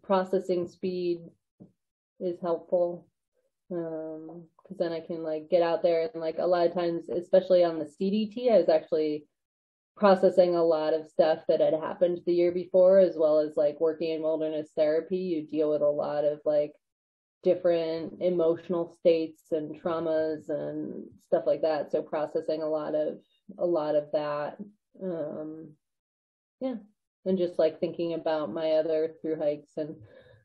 processing speed is helpful. Because then I can like get out there and like a lot of times, especially on the CDT, I was actually processing a lot of stuff that had happened the year before, as well as like working in wilderness therapy. You deal with a lot of like different emotional states and traumas and stuff like that. So processing a lot of that. Yeah. And just like thinking about my other through hikes and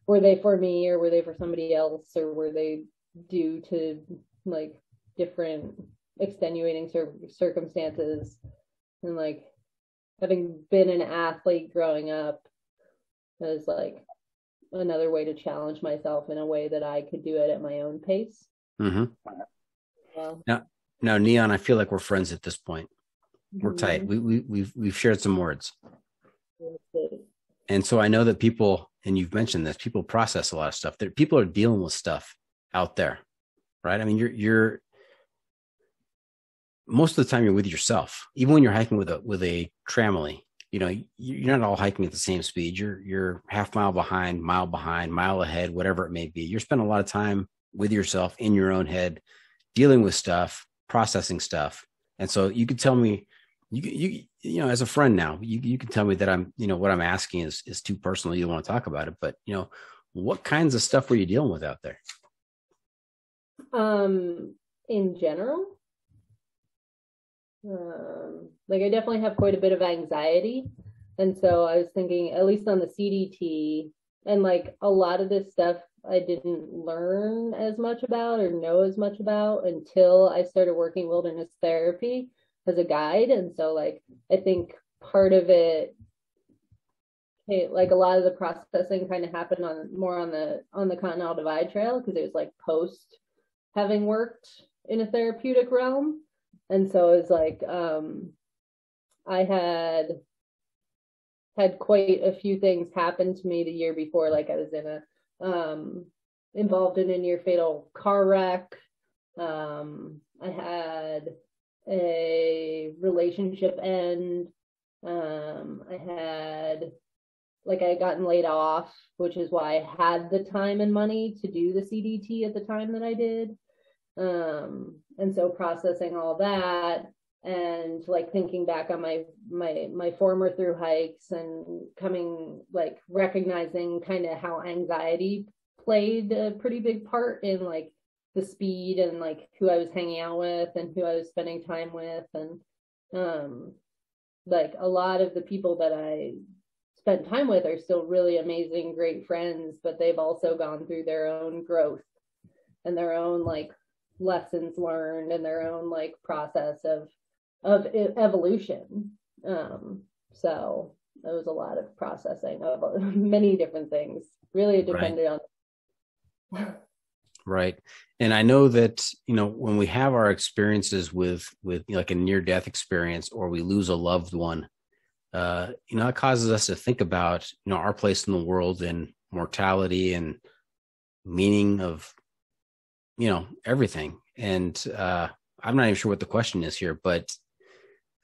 were they for me or were they for somebody else or were they due to like different extenuating circumstances. And like having been an athlete growing up is like another way to challenge myself in a way that I could do it at my own pace. Mm-hmm. Now, Neon, I feel like we're friends at this point. We're tight. We've shared some words. And so I know that people, and you've mentioned this, people process a lot of stuff. People are dealing with stuff out there, right? I mean, you're most of the time you're with yourself. Even when you're hiking with a tramily, you know, you're not all hiking at the same speed. You're half mile behind, mile ahead, whatever it may be. You're spending a lot of time with yourself in your own head, dealing with stuff, processing stuff. And so you could tell me, you know, as a friend now, you can tell me that I'm, you know, what I'm asking is too personal. You don't want to talk about it, but you know, what kinds of stuff were you dealing with out there? In general, like I definitely have quite a bit of anxiety. And so I was thinking, at least on the CDT, and like a lot of this stuff I didn't learn as much about or know as much about until I started working wilderness therapy as a guide. And so like I think part of it, like a lot of the processing kind of happened on the Continental Divide Trail because it was like post having worked in a therapeutic realm. And so it was like I had quite a few things happen to me the year before. Like I was involved in a near fatal car wreck. I had a relationship end. I had gotten laid off, which is why I had the time and money to do the CDT at the time that I did. And so processing all that and like thinking back on my former through hikes and coming like recognizing kind of how anxiety played a pretty big part in like the speed and like who I was hanging out with and who I was spending time with. And like a lot of the people that I spent time with are still really amazing, great friends, but they've also gone through their own growth and their own like lessons learned and their own like process of evolution. So there was a lot of processing of many different things. Really depended on. Right. And I know that, you know, when we have our experiences with like a near-death experience or we lose a loved one, you know, it causes us to think about, you know, our place in the world and mortality and meaning of, you know, everything. And I'm not even sure what the question is here, but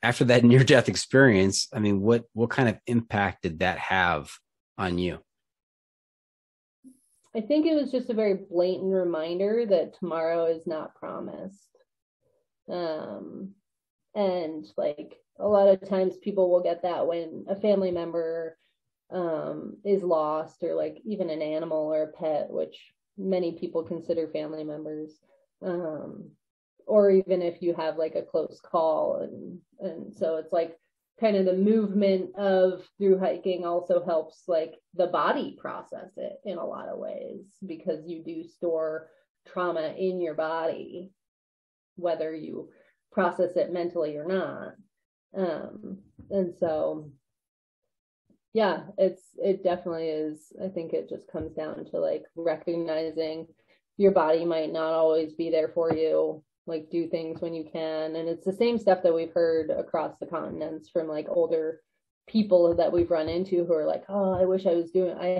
after that near-death experience, I mean, what kind of impact did that have on you? I think it was just a very blatant reminder that tomorrow is not promised. And like a lot of times people will get that when a family member is lost, or like even an animal or a pet, which many people consider family members, or even if you have like a close call. And so it's like kind of the movement of through hiking also helps like the body process it in a lot of ways, because you do store trauma in your body, whether you process it mentally or not. And so, yeah, it definitely is. I think it just comes down to like recognizing your body might not always be there for you. Like do things when you can. And it's the same stuff that we've heard across the continents from like older people that we've run into who are like, oh, I wish I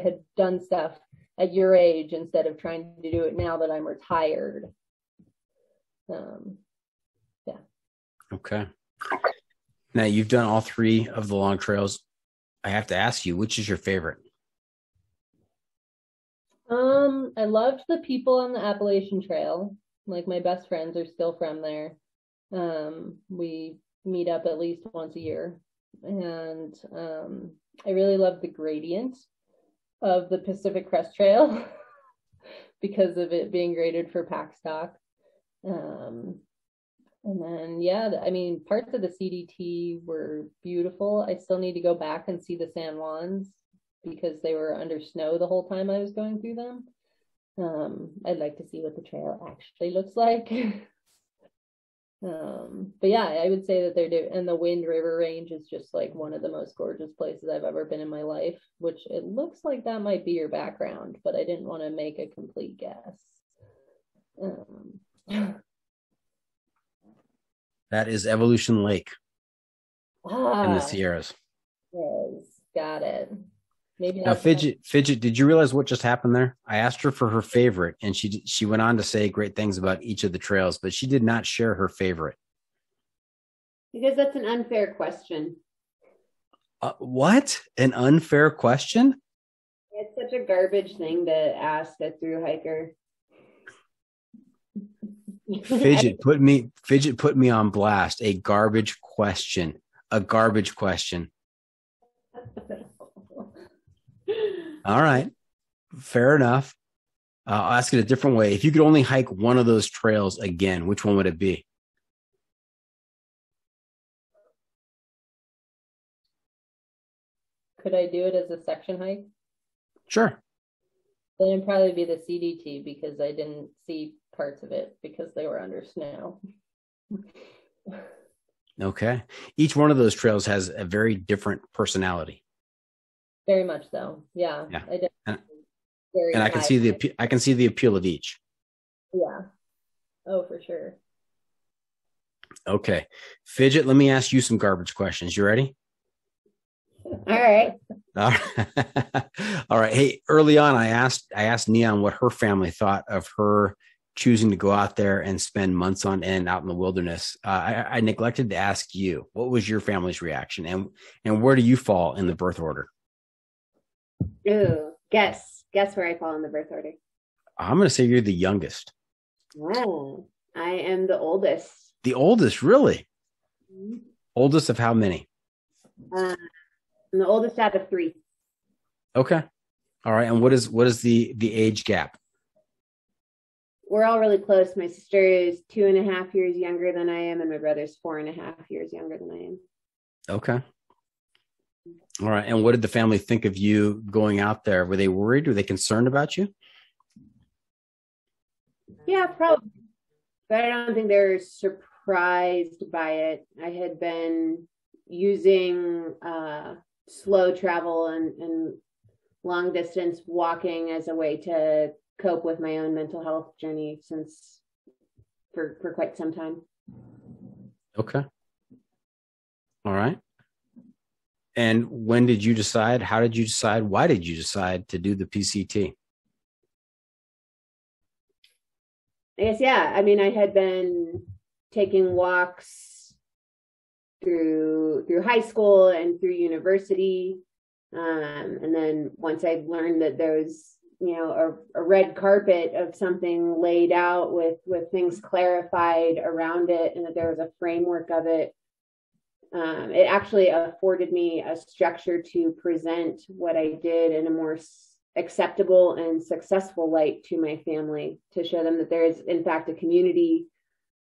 had done stuff at your age instead of trying to do it now that I'm retired. Yeah. Okay. Now you've done all 3 of the long trails. I have to ask you, which is your favorite? I loved the people on the Appalachian Trail. Like, my best friends are still from there. We meet up at least once a year. And I really love the gradient of the Pacific Crest Trail because of it being graded for pack stock. And then, yeah, I mean, parts of the CDT were beautiful. I still need to go back and see the San Juans because they were under snow the whole time I was going through them. I'd like to see what the trail actually looks like. But yeah, I would say that and the Wind River Range is just like one of the most gorgeous places I've ever been in my life, which it looks like that might be your background, but I didn't want to make a complete guess. That is Evolution Lake in the Sierras. Yes, got it. Maybe now, Fidgit, did you realize what just happened there? I asked her for her favorite, and she went on to say great things about each of the trails, but she did not share her favorite. Because that's an unfair question. What? An unfair question? It's such a garbage thing to ask a thru hiker. Fidgit put me on blast. A garbage question. All right. Fair enough. I'll ask it a different way. If you could only hike one of those trails again, which one would it be? Could I do it as a section hike? Sure. Then it'd probably be the CDT because I didn't see parts of it because they were under snow. Okay. Each one of those trails has a very different personality. Very much so. Yeah. And I can see the appeal of each. Yeah. Oh, for sure. Okay. Fidgit, let me ask you some garbage questions. You ready? All right. All right. Hey, early on, I asked Neon what her family thought of her choosing to go out there and spend months on end out in the wilderness. I neglected to ask you, what was your family's reaction, and where do you fall in the birth order? Ooh, guess where I fall in the birth order. I'm going to say you're the youngest. Oh, I am the oldest. The oldest, really? Mm-hmm. Oldest of how many? I'm the oldest out of 3. Okay. All right. And what is the age gap? We're all really close. My sister is 2.5 years younger than I am, and my brother's 4.5 years younger than I am. Okay. All right. And what did the family think of you going out there? Were they worried? Were they concerned about you? Yeah, probably. But I don't think they're surprised by it. I had been using slow travel and long distance walking as a way to cope with my own mental health journey for quite some time. Okay. All right. And when did you decide? How did you decide? Why did you decide to do the PCT? I guess, yeah. I mean, I had been taking walks through high school and through university. And then once I learned that there was, a red carpet of something laid out with things clarified around it, and that there was a framework of it, it actually afforded me a structure to present what I did in a more acceptable and successful light to my family, to show them that there is, in fact, a community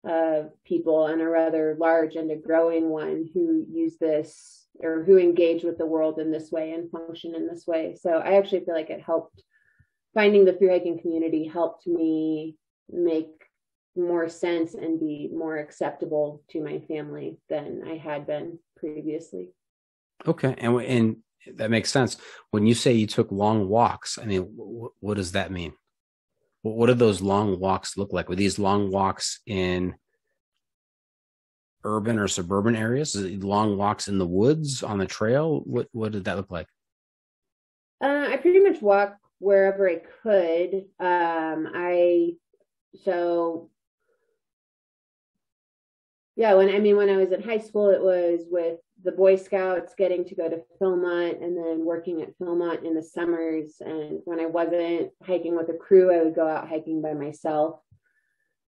of people, and a rather large and a growing one, who use this or who engage with the world in this way and function in this way. So I actually feel like it helped. Finding the thru hiking community helped me make more sense and be more acceptable to my family than I had been previously. Okay. And that makes sense. When you say you took long walks, I mean, what does that mean? What do those long walks look like? Were these long walks in urban or suburban areas? Is it long walks in the woods on the trail? What did that look like? I pretty much walked wherever I could. So yeah, when I was in high school, it was with the Boy Scouts, getting to go to Philmont and then working at Philmont in the summers. And when I wasn't hiking with a crew, I would go out hiking by myself.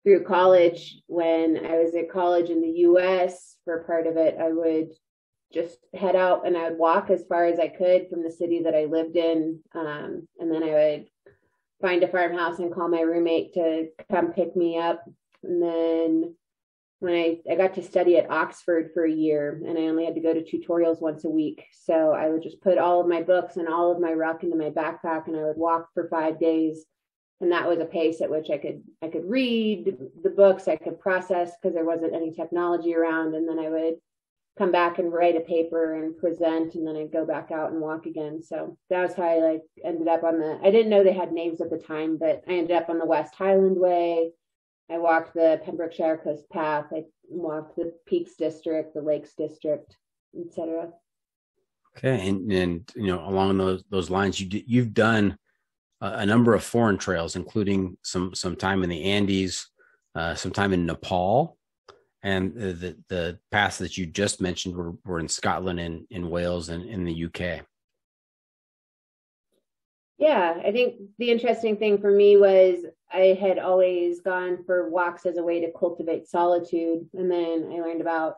Through college, when I was at college in the US for part of it, I would just head out and I would walk as far as I could from the city that I lived in. And then I would find a farmhouse and call my roommate to come pick me up. And then when I got to study at Oxford for a year, and I only had to go to tutorials once a week. So I would just put all of my books and all of my ruck into my backpack, and I would walk for 5 days. And that was a pace at which I could read the books, I could process because there wasn't any technology around. And then I would come back and write a paper and present, and then I'd go back out and walk again. So that was how I ended up I didn't know they had names at the time, but I ended up on the West Highland Way. I walked the Pembrokeshire Coast Path. I walked the Peaks District, the Lakes District, etc. Okay, and along those lines, you've done a number of foreign trails, including some time in the Andes, some time in Nepal, and the paths that you just mentioned were in Scotland and in Wales and in the UK. Yeah, I think the interesting thing for me was I had always gone for walks as a way to cultivate solitude. And then I learned about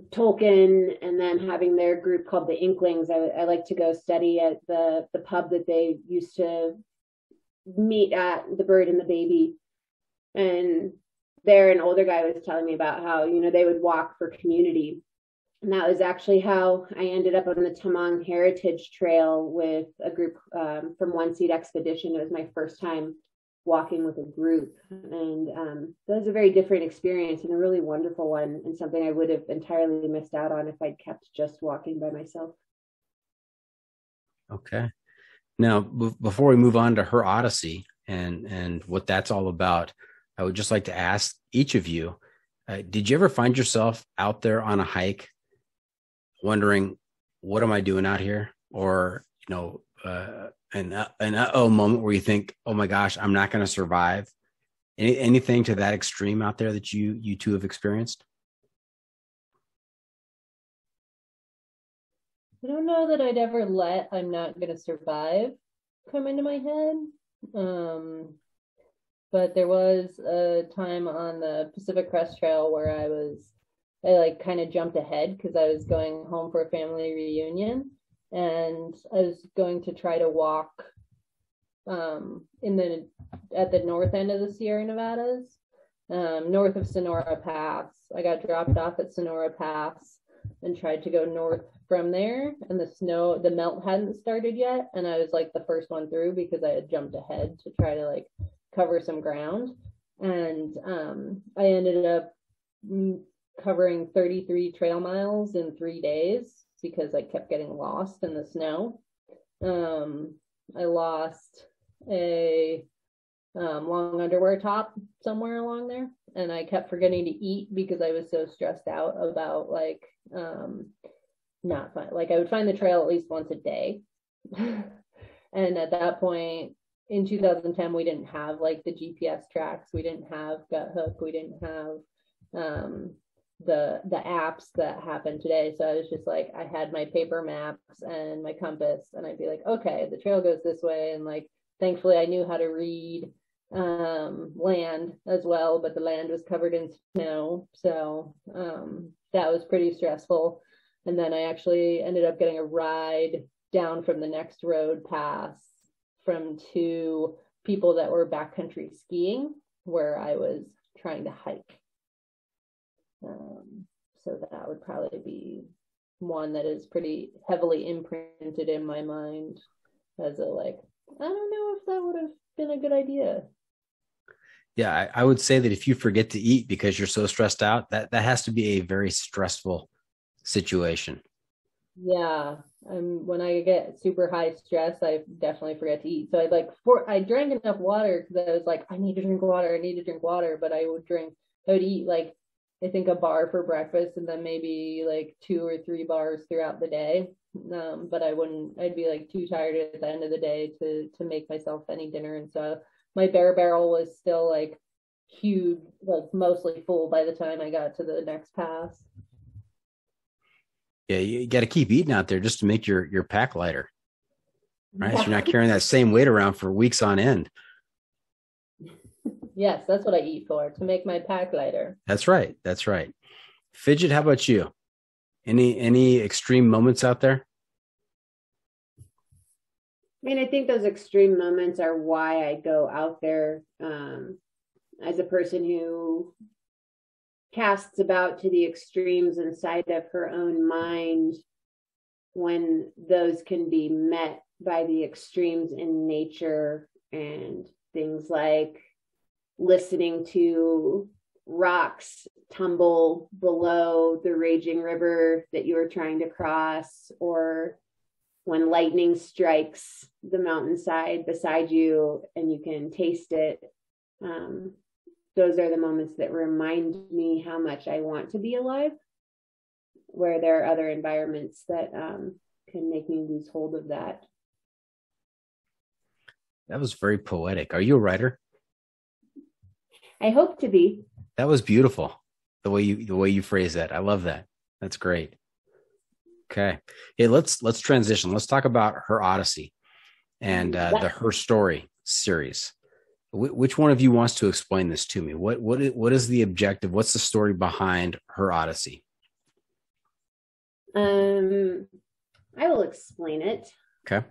Tolkien, and then having their group called the Inklings. I like to go study at the pub that they used to meet at, the Bird and the Baby. And there, an older guy was telling me about how, they would walk for community. And that was actually how I ended up on the Tamang Heritage Trail with a group from One Seat Expedition. It was my first time walking with a group. And that was a very different experience and a really wonderful one, and something I would have entirely missed out on if I'd kept just walking by myself. Okay. Now, before we move on to Her Odyssey and what that's all about, I would just like to ask each of you, did you ever find yourself out there on a hike wondering, what am I doing out here? Or, an uh-oh moment where you think, oh my gosh, I'm not going to survive. Anything to that extreme out there that you two have experienced? I don't know that I'd ever let "I'm not going to survive" come into my head. But there was a time on the Pacific Crest Trail where I kind of jumped ahead because I was going home for a family reunion, and I was going to try to walk at the north end of the Sierra Nevadas, north of Sonora Pass. I got dropped off at Sonora Pass and tried to go north from there, and the melt hadn't started yet, and I was the first one through because I had jumped ahead to try to cover some ground. And I ended up covering 33 trail miles in 3 days because I kept getting lost in the snow. I lost a long underwear top somewhere along there, and I kept forgetting to eat because I was so stressed out about not fun. I would find the trail at least once a day. And at that point in 2010, we didn't have the GPS tracks, we didn't have Gut Hook, we didn't have the apps that happen today. So I was just I had my paper maps and my compass, and I'd be okay, the trail goes this way. And thankfully I knew how to read land as well, but the land was covered in snow. So that was pretty stressful. And then I actually ended up getting a ride down from the next road pass from two people that were backcountry skiing where I was trying to hike. So that would probably be one that is pretty heavily imprinted in my mind as I don't know if that would have been a good idea. Yeah, I would say that if you forget to eat because you're so stressed out, that has to be a very stressful situation. Yeah. When I get super high stress, I definitely forget to eat. So I drank enough water because I was I need to drink water. But I would eat I think a bar for breakfast and then maybe like 2 or 3 bars throughout the day. But I'd be like too tired at the end of the day to make myself any dinner. And so my bear barrel was still like huge, like mostly full by the time I got to the next pass. Yeah, you got to keep eating out there just to make your pack lighter, right? So you're not carrying that same weight around for weeks on end. Yes, that's what I eat for, to make my pack lighter. That's right. That's right. Fidgit, how about you? Any extreme moments out there? I mean, I think those extreme moments are why I go out there, as a person who casts about to the extremes inside of her own mind, when those can be met by the extremes in nature and things like listening to rocks tumble below the raging river that you are trying to cross, or when lightning strikes the mountainside beside you and you can taste it. Those are the moments that remind me how much I want to be alive, where there are other environments that can make me lose hold of that. That was very poetic. Are you a writer? I hope to be. That was beautiful. The way you phrase that. I love that. That's great. Okay. Hey, let's transition. Let's talk about Her Odyssey and the Her Story series. Which one of you wants to explain this to me? What is the objective? What's the story behind Her Odyssey? I will explain it. Okay.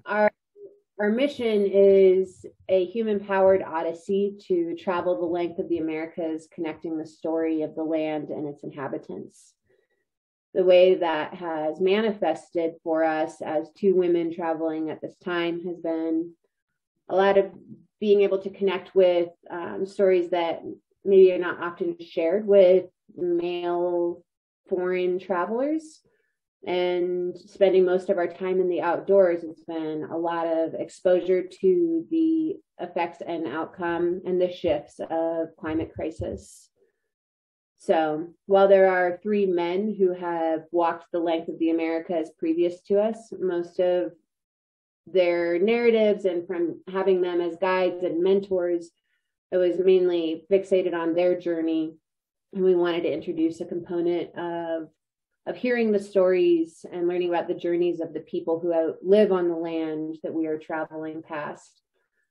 Our mission is a human-powered odyssey to travel the length of the Americas, connecting the story of the land and its inhabitants. The way that has manifested for us as 2 women traveling at this time has been a lot of being able to connect with stories that maybe are not often shared with male foreign travelers. And spending most of our time in the outdoors, it's been a lot of exposure to the effects and outcome and the shifts of climate crisis. So while there are 3 men who have walked the length of the Americas previous to us, most of their narratives and from having them as guides and mentors, it was mainly fixated on their journey. And we wanted to introduce a component of hearing the stories and learning about the journeys of the people who live on the land that we are traveling past.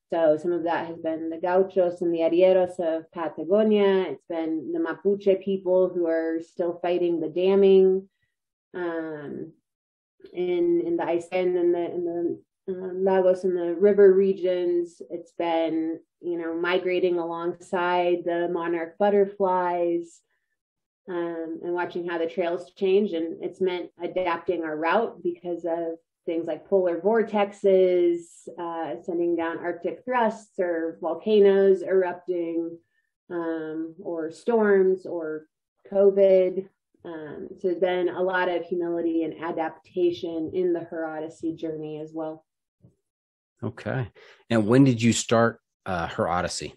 So some of that has been the gauchos and the arrieros of Patagonia. It's been the Mapuche people who are still fighting the damming in the Aysén and the Lagos and the river regions. It's been, migrating alongside the monarch butterflies. And watching how the trails change, and it's meant adapting our route because of things like polar vortexes, sending down Arctic thrusts, or volcanoes erupting, or storms, or COVID. So there's been a lot of humility and adaptation in the Her Odyssey journey as well. Okay. And when did you start Her Odyssey?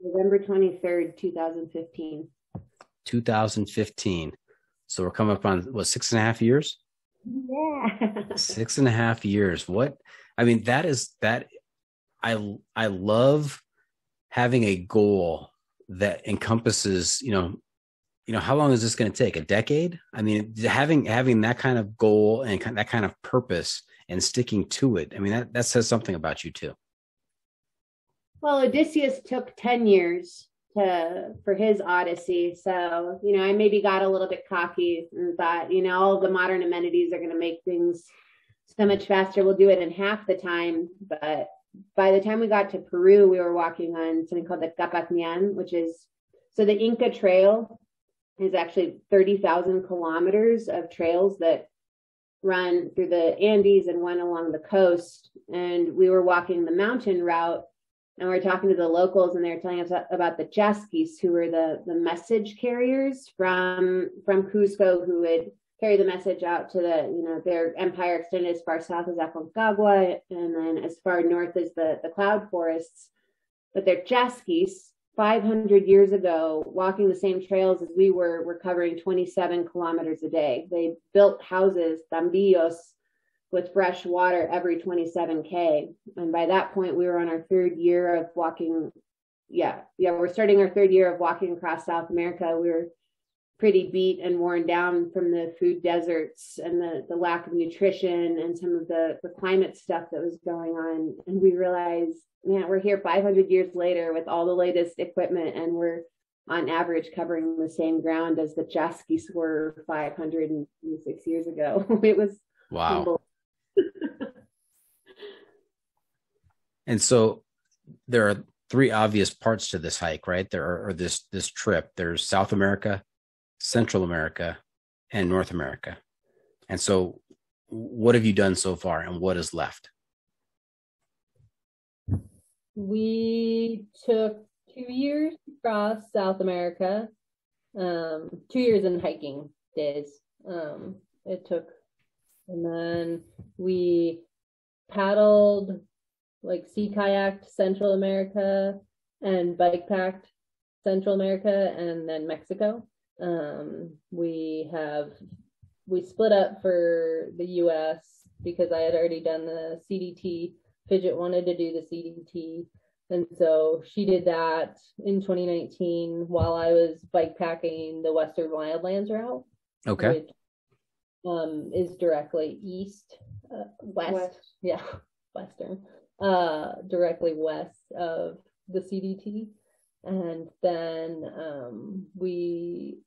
November 23rd, 2015. 2015. So we're coming up on 6.5 years? Yeah. 6.5 years. I love having a goal that encompasses, how long is this going to take? A decade? I mean, having that kind of goal and that kind of purpose and sticking to it. I mean, that says something about you too. Well, Odysseus took 10 years for his Odyssey. So, I maybe got a little bit cocky and thought, all the modern amenities are going to make things so much faster. We'll do it in half the time. But by the time we got to Peru, we were walking on something called the Capacnian, so the Inca Trail is actually 30,000 kilometers of trails that run through the Andes and one along the coast. And we were walking the mountain route. And we were talking to the locals, and they were telling us about the Chasquis, who were the message carriers from Cusco, who would carry the message out to their empire extended as far south as Aconcagua, and then as far north as the cloud forests. But they're Chasquis, 500 years ago, walking the same trails as we were covering 27 kilometers a day. They built houses, tambillos, with fresh water every 27K. And by that point, we were on our third year of walking. We're starting our third year of walking across South America. We were pretty beat and worn down from the food deserts and the lack of nutrition and some of the climate stuff that was going on. And we realized, man, we're here 500 years later with all the latest equipment, and we're on average covering the same ground as the Jaskis were 506 years ago. It was wow. And so there are three obvious parts to this hike, right? There are this trip. There's South America, Central America, and North America. And so what have you done so far, and what is left? We took 2 years to cross South America, 2 years in hiking days. It took, and then we paddled, like sea kayaked Central America and bike packed Central America and then Mexico. We split up for the US because I had already done the CDT. Fidgit wanted to do the CDT. And so she did that in 2019 while I was bike packing the Western Wildlands route. Okay. Which is directly west. Yeah, Western. Directly west of the CDT. And then we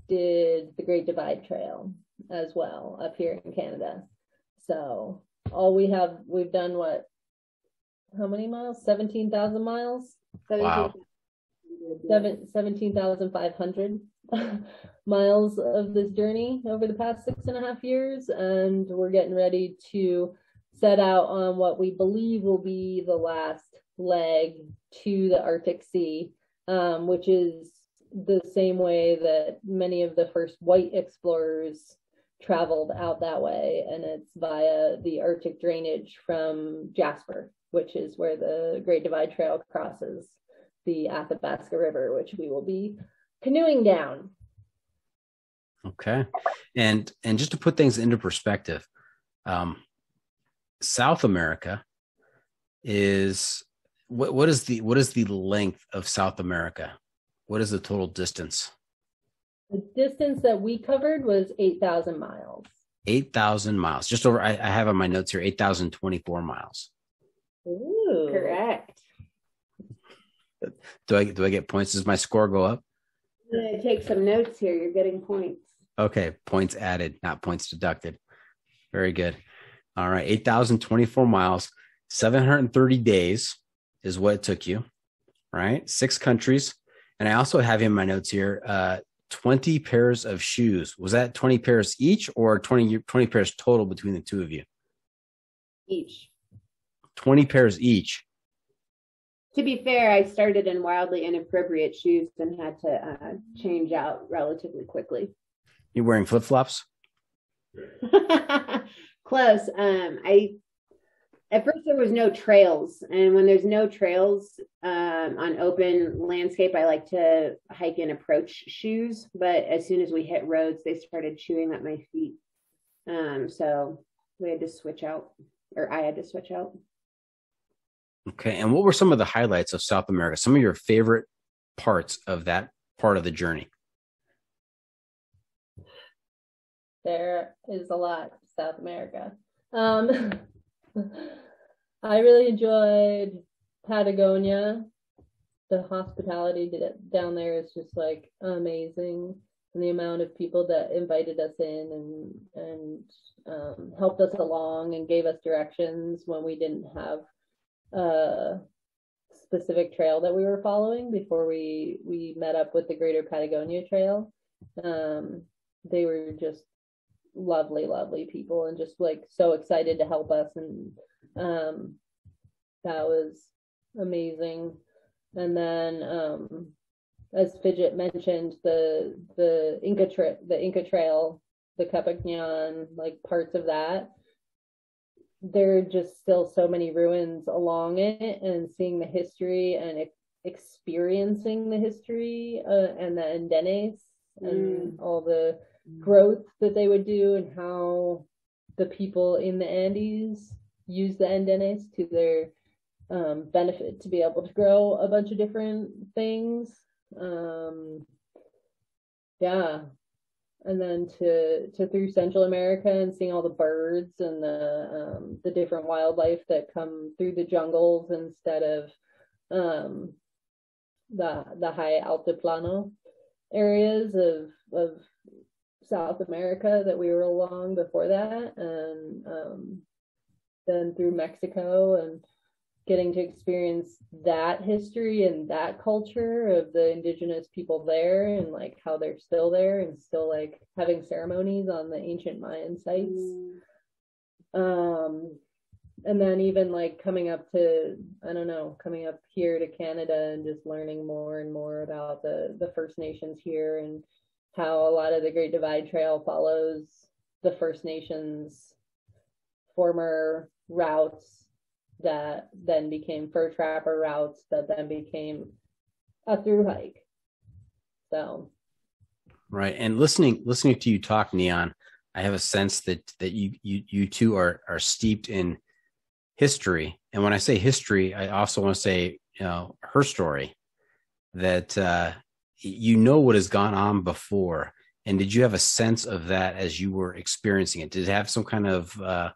did the Great Divide Trail as well up here in Canada. So we've done how many miles? 17,000 miles? Wow. 17,500 miles of this journey over the past 6.5 years. And we're getting ready to set out on what we believe will be the last leg to the Arctic Sea, which is the same way that many of the first white explorers traveled out that way, and it's via the Arctic drainage from Jasper, which is where the Great Divide Trail crosses the Athabasca River, which we will be canoeing down. Okay. And just to put things into perspective, South America is what is the length of South America? What is the total distance? The distance that we covered was 8,000 miles. 8,000 miles. Just over, I have on my notes here, 8,024 miles. Ooh. Correct. Do I get points? Does my score go up? I'm going to take some notes here. You're getting points. Okay. Points added, not points deducted. Very good. All right. 8,024 miles, 730 days is what it took you, right? 6 countries. And I also have in my notes here, 20 pairs of shoes. Was that 20 pairs each or 20 pairs total between the two of you? Each. 20 pairs each. To be fair, I started in wildly inappropriate shoes and had to change out relatively quickly. You wearing flip-flops? Close. At first there was no trails, and when there's no trails on open landscape, I like to hike in approach shoes. But as soon as we hit roads, they started chewing up my feet. So we had to switch out, or I had to switch out. Okay. And what were some of the highlights of South America? Some of your favorite parts of that part of the journey? There is a lot to South America. I really enjoyed Patagonia. The hospitality down there is just like amazing. And the amount of people that invited us in and helped us along and gave us directions when we didn't have a specific trail that we were following before we met up with the Greater Patagonia Trail. They were just lovely people and just like so excited to help us, and that was amazing. And then as Fidgit mentioned, the Inca Trail, the Capagnan, like parts of that, there are just still so many ruins along it, and seeing the history and experiencing the history and the andenes and all the growth that they would do, and how the people in the Andes use the andenes to their benefit to be able to grow a bunch of different things. Yeah. And then to through Central America and seeing all the birds and the different wildlife that come through the jungles instead of the high altiplano areas of South America that we were along before that, and then through Mexico and getting to experience that history and that culture of the indigenous people there, and like how they're still there and still like having ceremonies on the ancient Mayan sites. And then even like coming up here to Canada and just learning more and more about the First Nations here, and how a lot of the Great Divide Trail follows the First Nations former routes that then became fur trapper routes that then became a through hike. So right. And listening to you talk, Neon, I have a sense that you two are steeped in history. And when I say history, I also want to say, her story, that what has gone on before. And did you have a sense of that as you were experiencing it? Did it have some kind of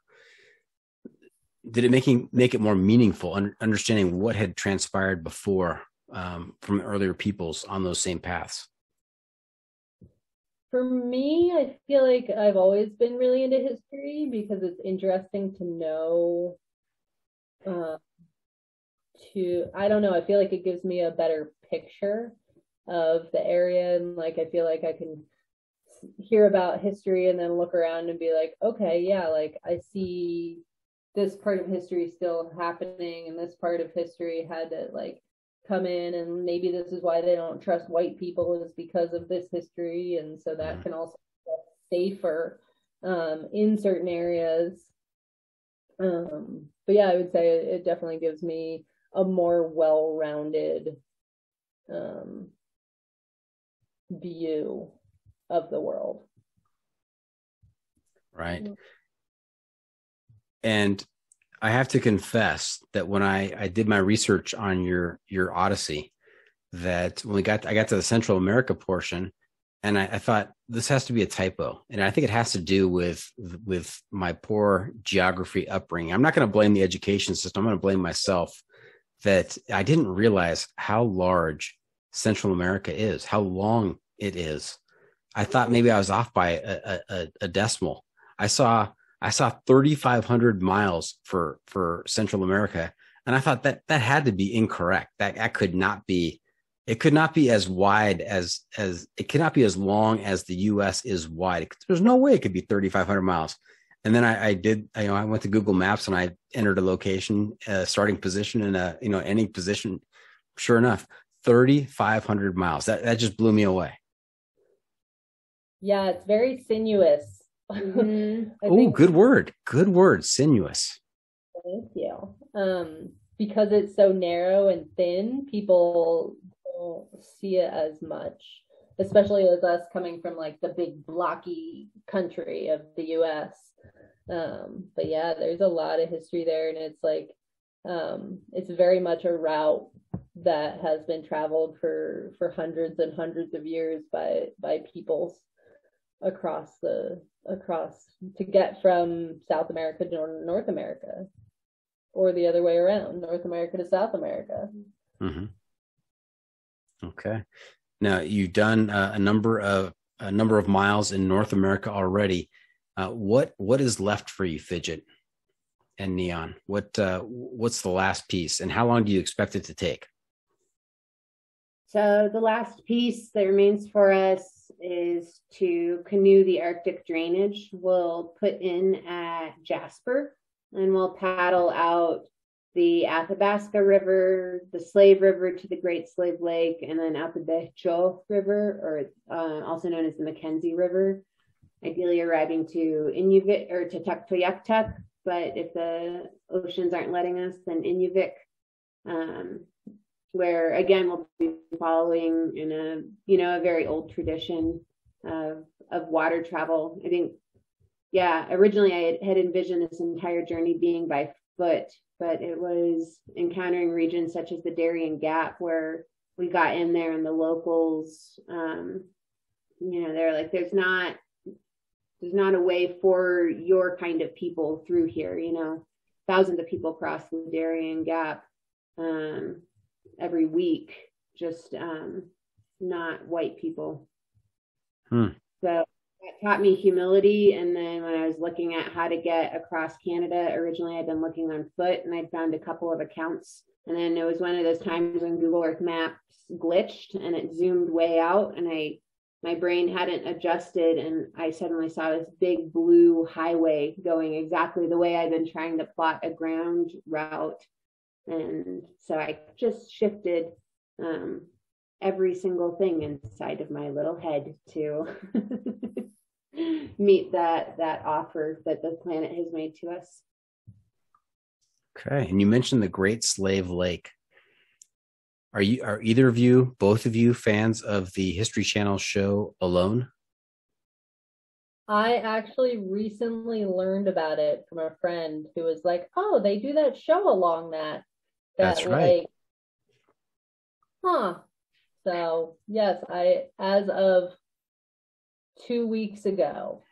did it make it more meaningful, understanding what had transpired before from earlier peoples on those same paths? For me, I feel like I've always been really into history because it's interesting to know. I don't know, I feel like it gives me a better picture of the area, and like I feel like I can hear about history and then look around and be like, okay, yeah, like I see this part of history still happening, and this part of history had to like come in, and maybe this is why they don't trust white people, is because of this history, and so that can also be safer in certain areas. But yeah, I would say it definitely gives me a more well-rounded view of the world. Right. And I have to confess that when I did my research on your Odyssey, that when I got to the Central America portion, and I thought this has to be a typo, and I think it has to do with my poor geography upbringing. I'm not going to blame the education system. I'm going to blame myself, that I didn't realize how large Central America is, how long it is. I thought maybe I was off by a decimal. I saw 3,500 miles for Central America, and I thought that had to be incorrect. That could not be. It could not be as wide as it cannot be as long as the U.S. is wide. There's no way it could be 3,500 miles. And then I went to Google Maps and I entered a location, starting position, and any position. Sure enough, 3,500 miles. That just blew me away. Yeah, it's very sinuous. Oh, good word. Good word. Sinuous. Thank you. Because it's so narrow and thin, people don't see it as much, especially as us coming from like the big blocky country of the US. But yeah, there's a lot of history there, and it's like it's very much a route that has been traveled for hundreds and hundreds of years by peoples across to get from South America to North America, or the other way around, North America to South America. Mm-hmm. Okay. Now you've done a number of miles in North America already. What is left for you, Fidgit and Neon? What's the last piece, and how long do you expect it to take? So the last piece that remains for us is to canoe the Arctic drainage. We'll put in at Jasper, and we'll paddle out the Athabasca River, the Slave River to the Great Slave Lake, and then out the Becho River, or also known as the Mackenzie River, ideally arriving to Inuvik or to Tuktoyaktuk but if the oceans aren't letting us, then Inuvik, where again we'll be following in a very old tradition of water travel. I think, originally I had envisioned this entire journey being by foot, but it was encountering regions such as the Darien Gap where we got in there and the locals, they're like, there's not a way for your kind of people through here. Thousands of people cross the Darien Gap every week, just not white people. So that taught me humility. And then when I was looking at how to get across Canada, originally I'd been looking on foot and I'd found a couple of accounts. And then it was one of those times when Google Earth Maps glitched and it zoomed way out and my brain hadn't adjusted, and I suddenly saw this big blue highway going exactly the way I'd been trying to plot a ground route. And so I just shifted every single thing inside of my little head to meet that offer that the planet has made to us. Okay. And you mentioned the Great Slave Lake. Are either of you, both of you, fans of the History Channel show Alone? I actually recently learned about it from a friend who was like, "Oh, they do that show along that That's right. lake." Huh. So yes, as of 2 weeks ago,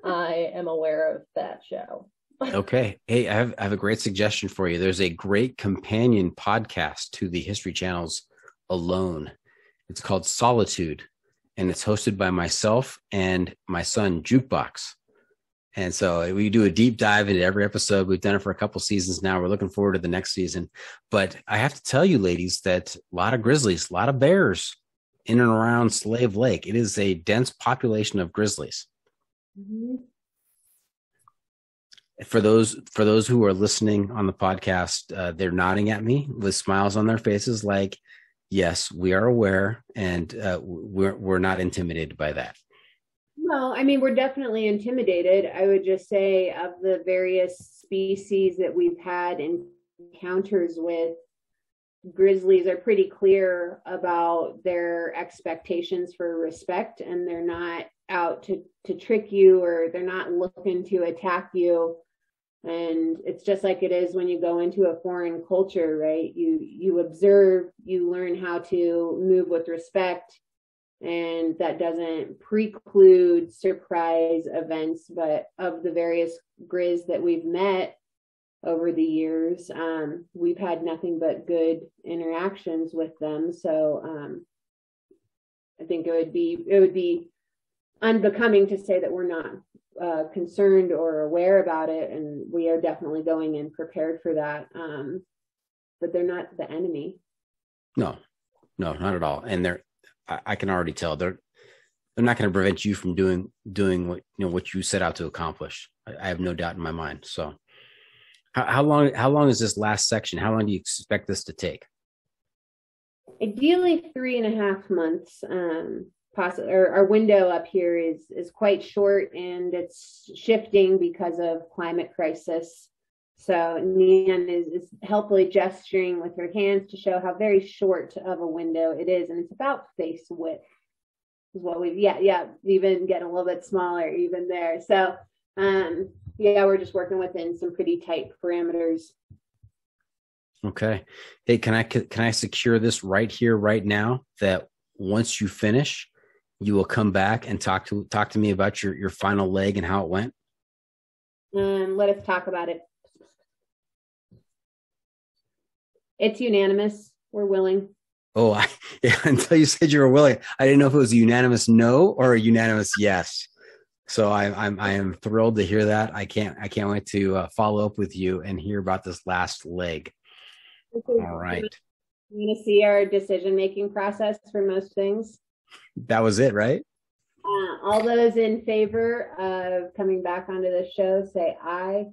I am aware of that show. Okay. Hey, I have a great suggestion for you. There's a great companion podcast to the History Channel's Alone. It's called Solitude, and it's hosted by myself and my son, Jukebox. And so we do a deep dive into every episode. We've done it for a couple seasons now. We're looking forward to the next season. But I have to tell you, ladies, that a lot of grizzlies, a lot of bears in and around Slave Lake. It is a dense population of grizzlies. Mm-hmm. For those who are listening on the podcast, they're nodding at me with smiles on their faces like, yes, we are aware, and we're not intimidated by that. No, I mean, we're definitely intimidated. I would just say of the various species that we've had encounters with, grizzlies are pretty clear about their expectations for respect, and they're not out to trick you, or they're not looking to attack you. And it's just like it is when you go into a foreign culture, right? You observe, you learn how to move with respect, and that doesn't preclude surprise events. But of the various grizz that we've met over the years, we've had nothing but good interactions with them. So I think it would be unbecoming to say that we're not concerned or aware about it, and we are definitely going in prepared for that. But they're not the enemy. No, not at all. And I can already tell they're not going to prevent you from doing what you set out to accomplish. I have no doubt in my mind. So how long is this last section? How long do you expect this to take? Ideally 3.5 months. Our window up here is quite short, and it's shifting because of climate crisis. So Neon is helpfully gesturing with her hands to show how very short of a window it is, and it's about face width is what we've even getting a little bit smaller even there. So we're just working within some pretty tight parameters. Okay. Hey, can I secure this right here, right now, that once you finish, you will come back and talk to me about your final leg and how it went? Let us talk about it. It's unanimous. We're willing. Oh, until you said you were willing, I didn't know if it was a unanimous no or a unanimous yes. So I am thrilled to hear that. I can't wait to follow up with you and hear about this last leg. Okay. All right. You want to see our decision-making process for most things? That was it, right? All those in favor of coming back onto the show, say aye.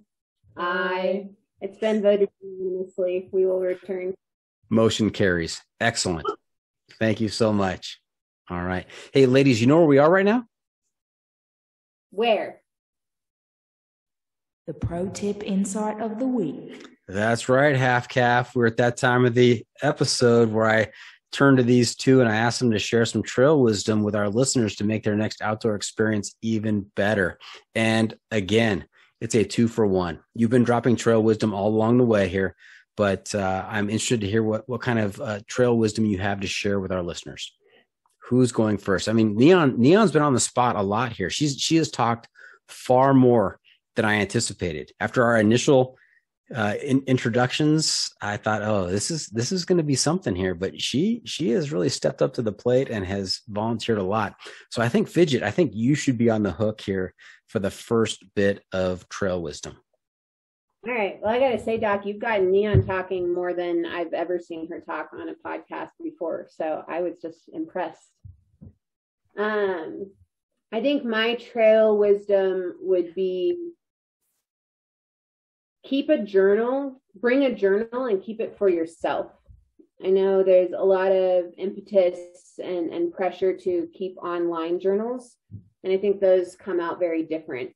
Aye. It's been voted unanimously. We will return. Motion carries. Excellent. Thank you so much. All right. Hey, ladies, you know where we are right now? Where? the pro tip insight of the week. That's right, half calf. We're at that time of the episode where I turn to these two and I ask them to share some trail wisdom with our listeners to make their next outdoor experience even better. And again, it's a 2-for-1. You've been dropping trail wisdom all along the way here, but I'm interested to hear what kind of trail wisdom you have to share with our listeners. Who's going first? I mean, Neon's been on the spot a lot here. She has talked far more than I anticipated. After our initial introductions, I thought, oh, this is going to be something here, but she has really stepped up to the plate and has volunteered a lot. So I think Fidgit, I think you should be on the hook here for the first bit of trail wisdom. All right. Well, I got to say, Doc, you've gotten Neon talking more than I've ever seen her talk on a podcast before. So I was just impressed. I think my trail wisdom would be keep a journal, bring a journal and keep it for yourself. I know there's a lot of impetus and pressure to keep online journals. And I think those come out very different.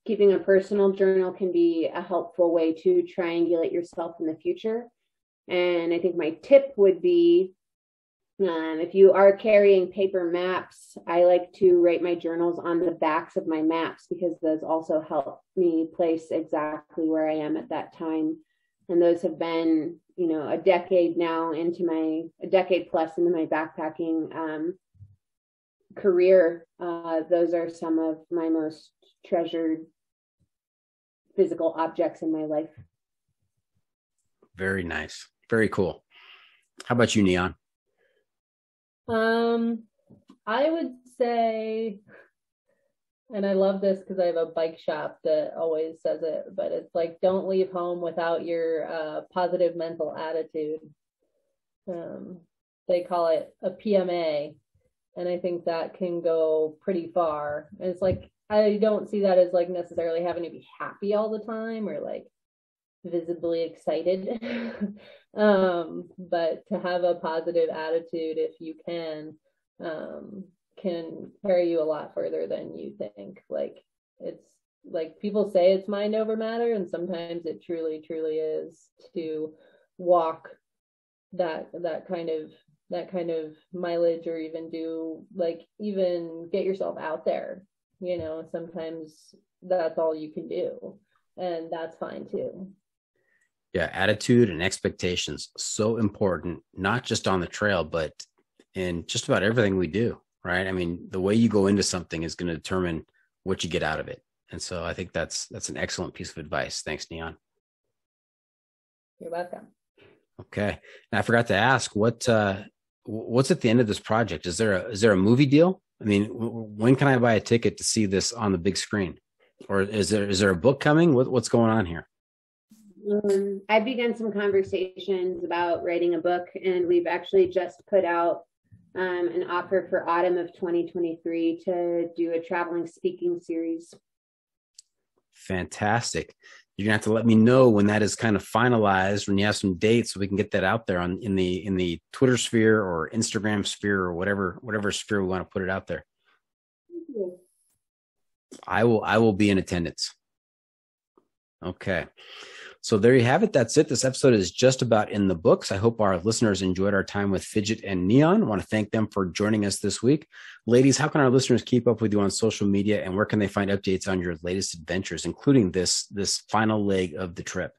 Keeping a personal journal can be a helpful way to triangulate yourself in the future. And I think my tip would be, if you are carrying paper maps, I like to write my journals on the backs of my maps because those also help me place exactly where I am at that time. And those have been, a decade plus into my backpacking career. Those are some of my most treasured physical objects in my life. Very nice. Very cool. How about you, Neon? I would say, and I love this because I have a bike shop that always says it, but it's like, don't leave home without your positive mental attitude. They call it a PMA, and I think that can go pretty far. And it's like, I don't see that as like necessarily having to be happy all the time or like visibly excited. But to have a positive attitude, if you can carry you a lot further than you think. Like, it's like people say it's mind over matter, and sometimes it truly is, to walk that kind of mileage, or even even get yourself out there. Sometimes that's all you can do, and that's fine too. Yeah, attitude and expectations, so important, not just on the trail, but in just about everything we do, right? I mean, the way you go into something is going to determine what you get out of it. And so I think that's an excellent piece of advice. Thanks, Neon. You're welcome. Okay. And I forgot to ask, what's at the end of this project? Is there a movie deal? I mean, when can I buy a ticket to see this on the big screen? Or is there a book coming? What's going on here? I've begun some conversations about writing a book, and we've actually just put out an offer for autumn of 2023 to do a traveling speaking series. Fantastic. You're gonna have to let me know when that is kind of finalized, when you have some dates, so we can get that out there in the Twitter sphere or Instagram sphere or whatever sphere we want to put it out there. I will be in attendance. Okay. So there you have it. That's it. This episode is just about in the books. I hope our listeners enjoyed our time with Fidgit and Neon. I want to thank them for joining us this week. Ladies, how can our listeners keep up with you on social media, and where can they find updates on your latest adventures, including this final leg of the trip?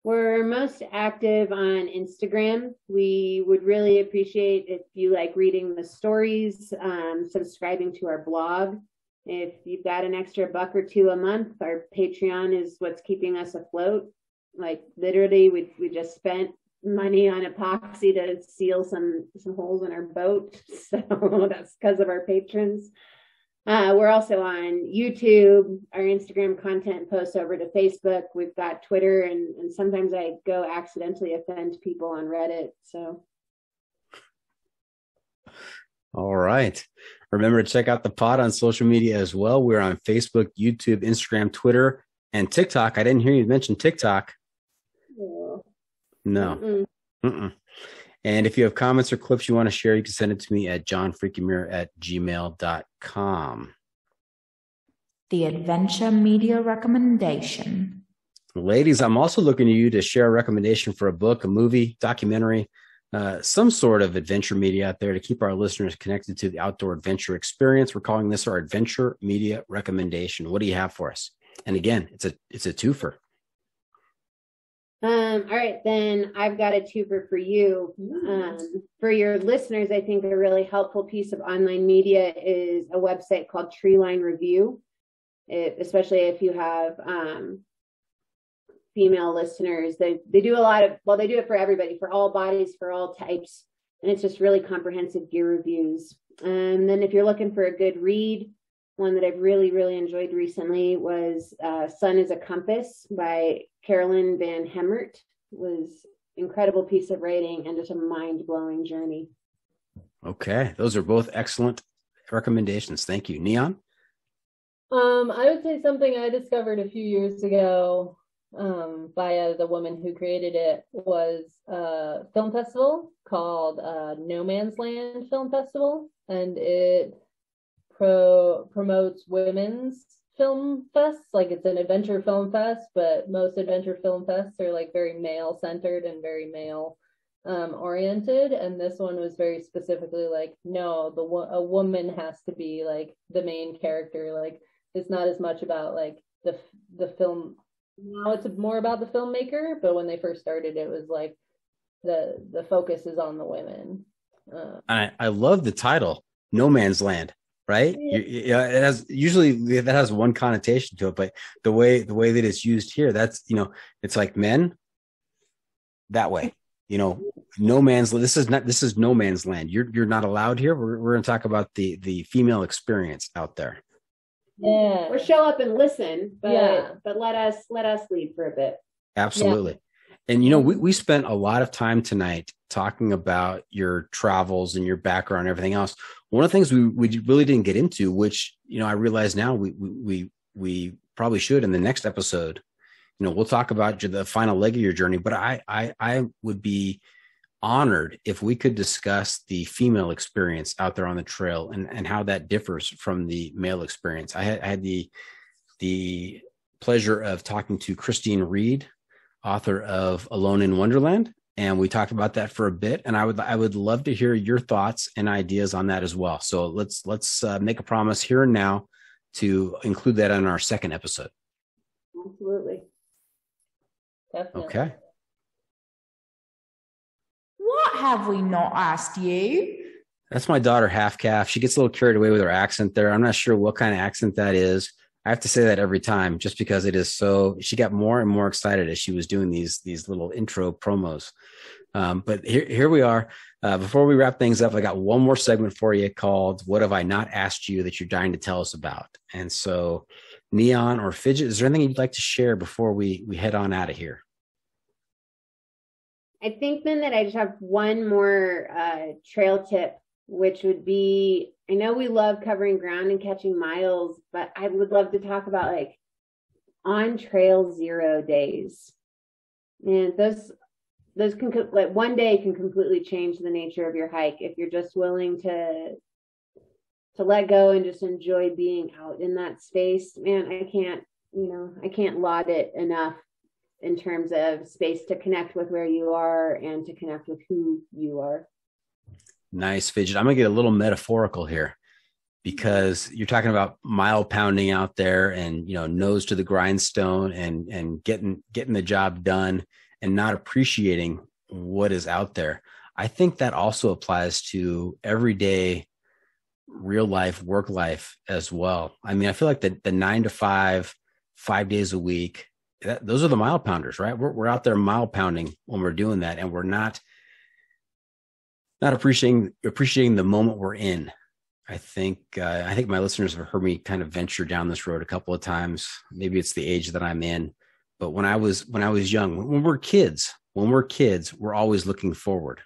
We're most active on Instagram. We would really appreciate if you like reading the stories, subscribing to our blog. If you've got an extra $1 or $2 a month, our Patreon is what's keeping us afloat. Like, literally, we just spent money on epoxy to seal some holes in our boat. So that's because of our patrons. We're also on YouTube. Our Instagram content posts over to Facebook. We've got Twitter, and sometimes I go accidentally offend people on Reddit. So. All right. Remember to check out the pod on social media as well. We're on Facebook, YouTube, Instagram, Twitter, and TikTok. I didn't hear you mention TikTok. No. Mm-mm. And if you have comments or clips you want to share, you can send it to me at johnfreakymirror@gmail.com. the adventure media recommendation. Ladies, I'm also looking to you to share a recommendation for a book, a movie, documentary, some sort of adventure media out there to keep our listeners connected to the outdoor adventure experience. We're calling this our adventure media recommendation. What do you have for us? And again, it's a twofer. All right, then I've got a twofer for you. For your listeners, I think a really helpful piece of online media is a website called Treeline Review. Especially if you have female listeners, they do a lot of, well, they do it for everybody, for all bodies, for all types. And it's just really comprehensive gear reviews. And then if you're looking for a good read, one that I've really, really enjoyed recently was Sun is a Compass by Carolyn Van Hemert. It was an incredible piece of writing and just a mind-blowing journey. Okay. Those are both excellent recommendations. Thank you. Neon? I would say something I discovered a few years ago via the woman who created it was a film festival called No Man's Land Film Festival, and it promotes women's film fests. Like, it's an adventure film fest, but most adventure film fests are like very male centered and very male oriented, and this one was very specifically like, no, a woman has to be like the main character. Like, it's not as much about like the film. Now it's more about the filmmaker, but when they first started, it was like the focus is on the women. I love the title, No Man's Land, right? Yeah, it has, usually that has one connotation to it, but the way that it's used here, that's, it's like men that way. No man's land. This is no man's land. You're not allowed here. We're going to talk about the female experience out there. Yeah, or show up and listen, but let us lead for a bit. Absolutely. Yeah. And we spent a lot of time tonight talking about your travels and your background and everything else. One of the things we really didn't get into, which I realize now we probably should in the next episode. We'll talk about the final leg of your journey, but I would be honored if we could discuss the female experience out there on the trail and how that differs from the male experience. I had the pleasure of talking to Christine Reed, author of Alone in Wonderland, and we talked about that for a bit. And I would love to hear your thoughts and ideas on that as well. So let's make a promise here and now to include that in our second episode. Absolutely. Definitely. Okay. What have we not asked you? That's my daughter, Half Calf. She gets a little carried away with her accent there. I'm not sure what kind of accent that is. I have to say that every time just because it is so, she got more and more excited as she was doing these little intro promos. But here we are. Before we wrap things up, I got one more segment for you called What Have I Not Asked You That You're Dying to Tell Us About? And so Neon or Fidgit, is there anything you'd like to share before we head on out of here? I think then that I just have one more trail tip, which would be, I know we love covering ground and catching miles, but I would love to talk about like on trail 0 days. And those can, like, one day can completely change the nature of your hike if you're just willing to let go and just enjoy being out in that space. Man, I can't laud it enough in terms of space to connect with where you are and to connect with who you are. Nice, Fidgit. I'm going to get a little metaphorical here because you're talking about mile pounding out there and, nose to the grindstone and getting the job done and not appreciating what is out there. I think that also applies to everyday real life, work life as well. I mean, I feel like the 9 to 5, 5 days a week, those are the mile pounders, right? We're out there mile pounding when we're doing that, and we're not appreciating the moment we're in. I think my listeners have heard me kind of venture down this road a couple of times. Maybe it's the age that I'm in, but when I was young, when we're kids, we're always looking forward,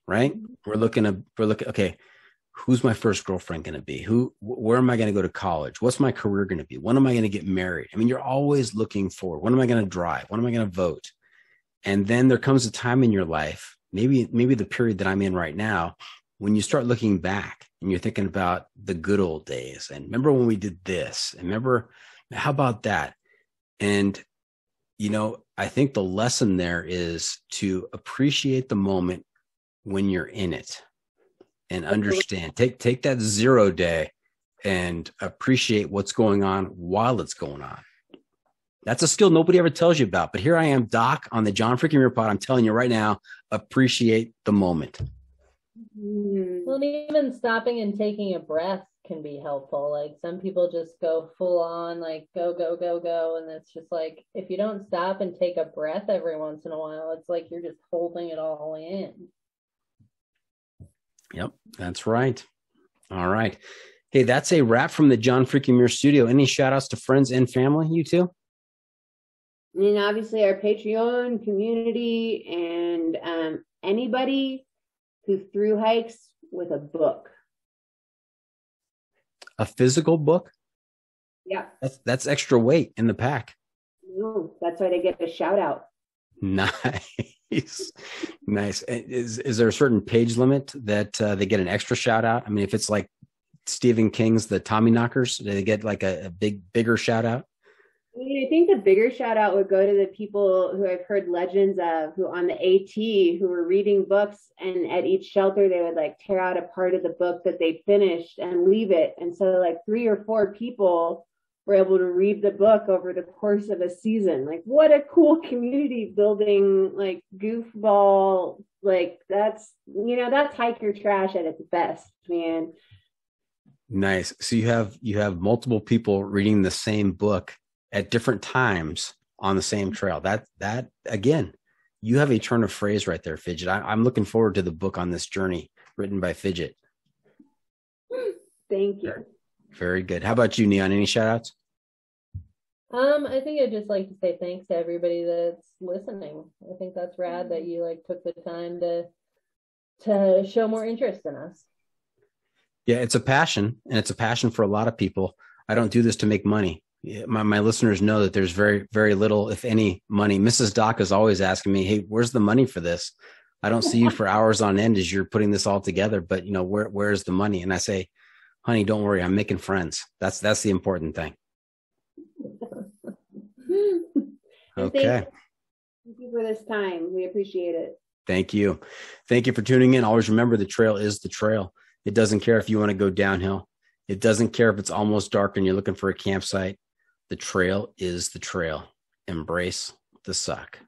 right? We're looking, okay, who's my first girlfriend going to be? Where am I going to go to college? What's my career going to be? When am I going to get married? I mean, you're always looking forward. When am I going to drive? When am I going to vote? And then there comes a time in your life, maybe the period that I'm in right now, when you start looking back and you're thinking about the good old days and remember when we did this and remember, how about that? And, I think the lesson there is to appreciate the moment when you're in it and understand, take that 0 day and appreciate what's going on while it's going on. That's a skill nobody ever tells you about. But here I am, Doc, on the John freaking Muir Pod. I'm telling you right now, appreciate the moment. Well, even stopping and taking a breath can be helpful. Like some people just go full on, like go, go, go, go. And it's just like, if you don't stop and take a breath every once in a while, it's like you're just holding it all in. Yep, that's right. All right. Hey, that's a wrap from the John freaking Muir studio. Any shout outs to friends and family, you two? I mean, obviously our Patreon community and anybody who through hikes with a book. A physical book? Yeah. That's extra weight in the pack. No, that's why they get a shout out. Nice. Nice. Is there a certain page limit that they get an extra shout out? I mean, if it's like Stephen King's The Tommy Knockers, do they get like a bigger shout out? I mean, I think the bigger shout out would go to the people who I've heard legends of, who on the AT, who were reading books, and at each shelter they would like tear out a part of the book that they finished and leave it. And so like 3 or 4 people were able to read the book over the course of a season. Like, what a cool community building, like goofball, like that's hiker trash at its best, man. Nice. So you have multiple people reading the same book at different times on the same trail. That again, you have a turn of phrase right there, Fidgit. I'm looking forward to the book on this journey written by Fidgit. Thank you. Very good. How about you, Neon? Any shout outs? I think I'd just like to say thanks to everybody that's listening. I think that's rad that you like took the time to show more interest in us. Yeah, it's a passion, and it's a passion for a lot of people. I don't do this to make money. My listeners know that there's very, very little, if any, money. Mrs. Doc is always asking me, hey, where's the money for this? I don't see you for hours on end as you're putting this all together, but where's the money? And I say, honey, don't worry, I'm making friends. That's the important thing. Okay. Thank you for this time. We appreciate it. Thank you. Thank you for tuning in. Always remember, the trail is the trail. It doesn't care if you want to go downhill. It doesn't care if it's almost dark and you're looking for a campsite. The trail is the trail. Embrace the suck.